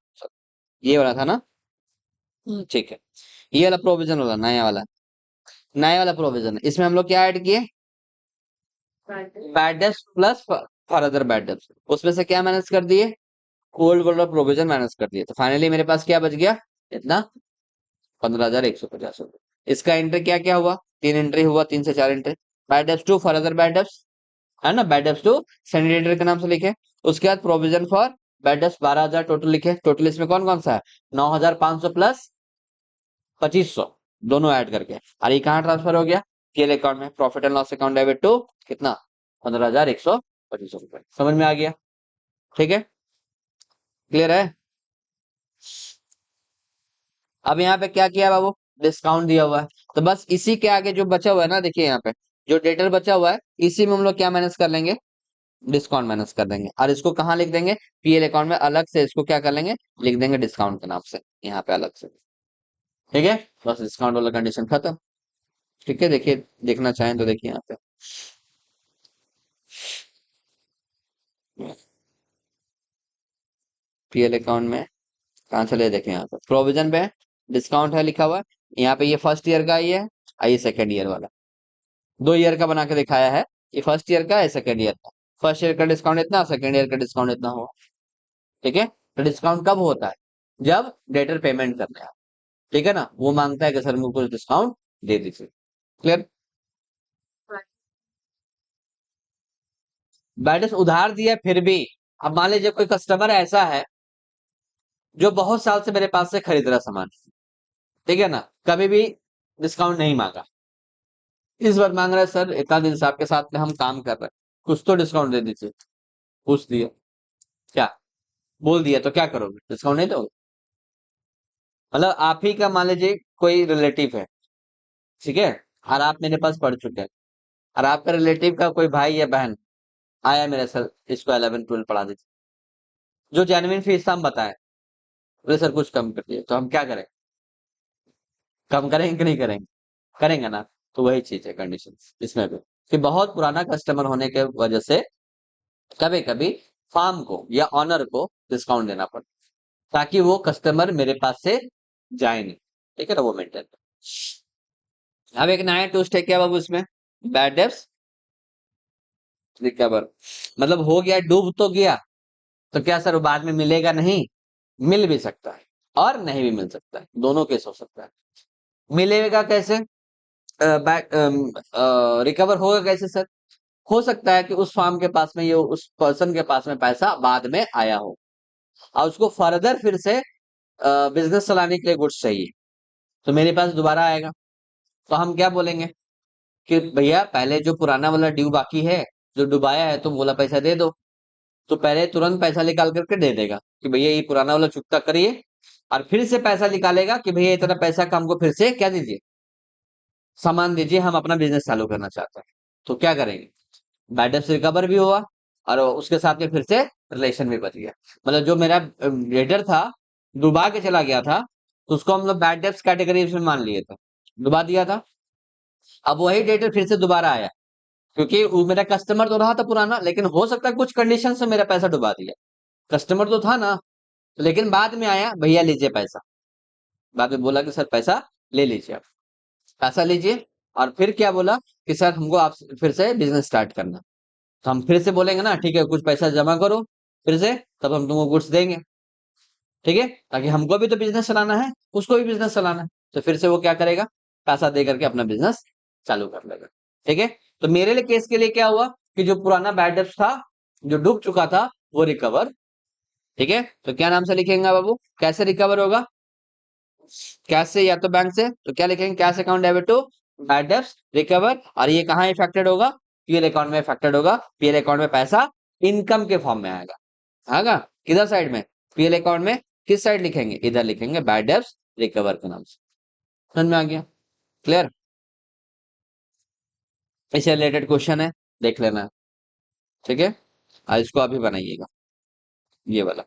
ये वाला था ना। ठीक है, ये वाला प्रोविजन वाला, नया वाला, नया वाला प्रोविजन, इसमें हम लोग क्या ऐड किए, bad debts plus further bad debts, उसमें से क्या माइनस कर दिए, ओल्ड वाला प्रोविजन माइनस कर दिए, तो फाइनली मेरे पास क्या बच गया, इतना, 15,150 रुपये। इसका एंट्री क्या क्या हुआ, तीन एंट्री हुआ, 3 से 4 entry. Bad debts to further bad debts, है ना, बैड डेब्ट्स टू सेंडिकेटर के नाम से लिखे। उसके बाद provision for bad debts 12,000 total लिखे। टोटल इसमें कौन कौन सा है, 9,500 प्लस 2,500, दोनों ऐड करके, और ये कहाँ ट्रांसफर हो गया, पीएल अकाउंट में, profit and loss account debit to कितना, 15,125 रुपए। समझ में आ गया, ठीक है, क्लियर है। अब यहाँ पे क्या किया बाबू, डिस्काउंट दिया हुआ है, तो बस इसी के आगे जो बचा हुआ है ना, देखिए यहाँ पे जो डेटर बचा हुआ है, इसी में हम लोग क्या माइनस कर लेंगे, डिस्काउंट माइनस कर देंगे, और इसको कहाँ लिख देंगे, पीएल अकाउंट में अलग से, इसको क्या कर लेंगे, लिख देंगे डिस्काउंट के नाम से यहाँ पे अलग से। ठीक है, बस डिस्काउंट वाला कंडीशन खत्म। ठीक है, देखिए, देखना चाहें तो देखिए यहाँ पे, पीएल अकाउंट में कहाँ चले, देखें यहाँ पे प्रोविजन पे डिस्काउंट है लिखा हुआ है, यहाँ पे ये फर्स्ट ईयर का ही है, और ये सेकेंड ईयर वाला, 2 ईयर का बना के दिखाया है, ये फर्स्ट ईयर का है, सेकेंड ईयर का। फर्स्ट ईयर का डिस्काउंट इतना, सेकेंड ईयर का डिस्काउंट इतना हो। ठीक है, तो डिस्काउंट कब होता है, जब डेटर पेमेंट करते हैं, ठीक है ना, वो मांगता है कि सर मुझे कुछ डिस्काउंट दे दीजिए। क्लियर, बैलेंस उधार दिया फिर भी, अब मान लीजिए कोई कस्टमर ऐसा है जो बहुत साल से मेरे पास से खरीद रहा सामान, ठीक है ना, कभी भी डिस्काउंट नहीं मांगा, इस बार मांग रहा है, सर इतना दिन से आपके साथ में हम काम कर रहे हैं, कुछ तो डिस्काउंट दे दीजिए। पूछ दिया, क्या बोल दिया, तो क्या करोगे, डिस्काउंट नहीं दोगे। मतलब आप ही का मान लीजिए कोई रिलेटिव है, ठीक है, और आप मेरे पास पढ़ चुके हैं, और आपका रिलेटिव का कोई भाई या बहन आया मेरे सर, इसको 11 12 पढ़ा दीजिए, जो जेन्युइन फीस था हम बताएं, बोले सर कुछ कम कर दिए, तो हम क्या करें, कम करेंगे कि नहीं करेंगे, करेंगे ना। तो वही चीज है कंडीशन इसमें भी, कि बहुत पुराना कस्टमर होने के वजह से कभी कभी फार्म को या ऑनर को डिस्काउंट देना पड़ता, ताकि वो कस्टमर मेरे पास से जाए नहीं। ठीक है ना, वो मेंटेन। अब एक नया ट्विस्ट है क्या बाबू इसमें, बैड डेब्ट्स रिकवर, मतलब हो गया, डूब तो गया, तो क्या सर वो बाद में मिलेगा, नहीं, मिल भी सकता है और नहीं भी मिल सकता है, दोनों केस हो सकता है। मिलेगा कैसे, बैक रिकवर होगा कैसे सर, हो सकता है कि उस फार्म के पास में, ये उस पर्सन के पास में पैसा बाद में आया हो, और उसको फर्दर फिर से बिजनेस चलाने के लिए गुड्स चाहिए, तो मेरे पास दोबारा आएगा, तो हम क्या बोलेंगे कि भैया पहले जो पुराना वाला ड्यू बाकी है, जो डुबाया है, तुम बोला पैसा दे दो, तो पहले तुरंत पैसा निकाल करके दे देगा कि भैया ये पुराना वाला चुकता करिए, और फिर से पैसा निकालेगा कि भैया इतना पैसा का हमको फिर से क्या दीजिए, सामान दीजिए, हम अपना बिजनेस चालू करना चाहते हैं। तो क्या करेंगे, बैड डेब्ट रिकवर भी हुआ, और उसके साथ में फिर से रिलेशन भी बच गया। मतलब जो मेरा रेडर था, डुबा के चला गया था, तो उसको हम लोग बैड डेब्ट कैटेगरी में मान लिए थे, डुबा दिया था। अब वही डेटर फिर से दोबारा आया, क्योंकि वो मेरा कस्टमर तो रहा था पुराना, लेकिन हो सकता है कुछ कंडीशन से मेरा पैसा डुबा दिया, कस्टमर तो था ना, लेकिन बाद में आया, भैया लीजिए पैसा, बाद में बोला कि सर पैसा ले लीजिए, आप पैसा लीजिए, और फिर क्या बोला कि सर हमको आप फिर से बिजनेस स्टार्ट करना, तो हम फिर से बोलेंगे ना, ठीक है कुछ पैसा जमा करो फिर से, तब हम तुमको गुड्स देंगे। ठीक है, ताकि हमको भी तो बिजनेस चलाना है, उसको भी बिजनेस चलाना है, तो फिर से वो क्या करेगा, पैसा दे करके अपना बिजनेस चालू कर लेगा। ठीक है, तो मेरे लिए केस के लिए क्या हुआ, कि जो पुराना बैड डेब्ट था, जो डूब चुका था, वो रिकवर। ठीक है, तो क्या नाम से लिखेंगे बाबू, कैसे रिकवर होगा, कैश से या तो बैंक से, तो क्या लिखेंगे, cash account debit to bad debts recover, और ये कहाँ इफेक्टेड होगा, पीएल अकाउंट में इफेक्टेड होगा, पीएल अकाउंट में पैसा इनकम के फॉर्म में आएगा, आएगा किधर साइड में, पीएल अकाउंट में किस साइड लिखेंगे, इधर लिखेंगे बैड डेब्ट्स रिकवर के नाम से। समझ में आ गया, क्लियर? इससे रिलेटेड क्वेश्चन है, देख लेना। ठीक है, आज इसको अभी बनाइएगा, ये वाला।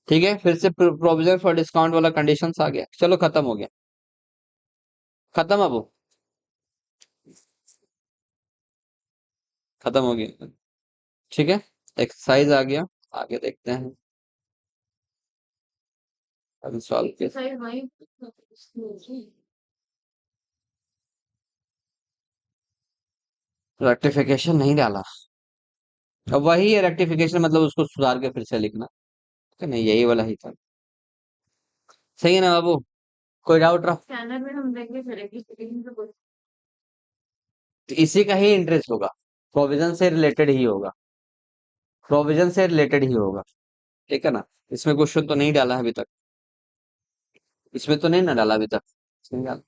ठीक है, फिर से प्रोविजन फॉर डिस्काउंट वाला कंडीशंस आ गया, चलो खत्म हो गया, खत्म अब वो, खत्म हो गया। ठीक है, एक्सरसाइज आ गया, आगे देखते हैं, अभी सॉल्व के। Exercise वही रेक्टिफिकेशन नहीं डाला, अब वही है रेक्टिफिकेशन, मतलब उसको सुधार के फिर से लिखना। ठीक है, नहीं यही वाला ही था। सही है ना बाबू, कोई डाउट रहा? स्कैनर में हम देंगे फिर एग्जीक्यूटिव से कुछ तो इसी का ही इंटरेस्ट होगा, प्रोविजन से रिलेटेड ही होगा, प्रोविजन से रिलेटेड ही होगा। ठीक है ना, इसमें क्वेश्चन तो नहीं डाला है अभी तक, इसमें तो नहीं ना डाला अभी तक, इसमें डाला।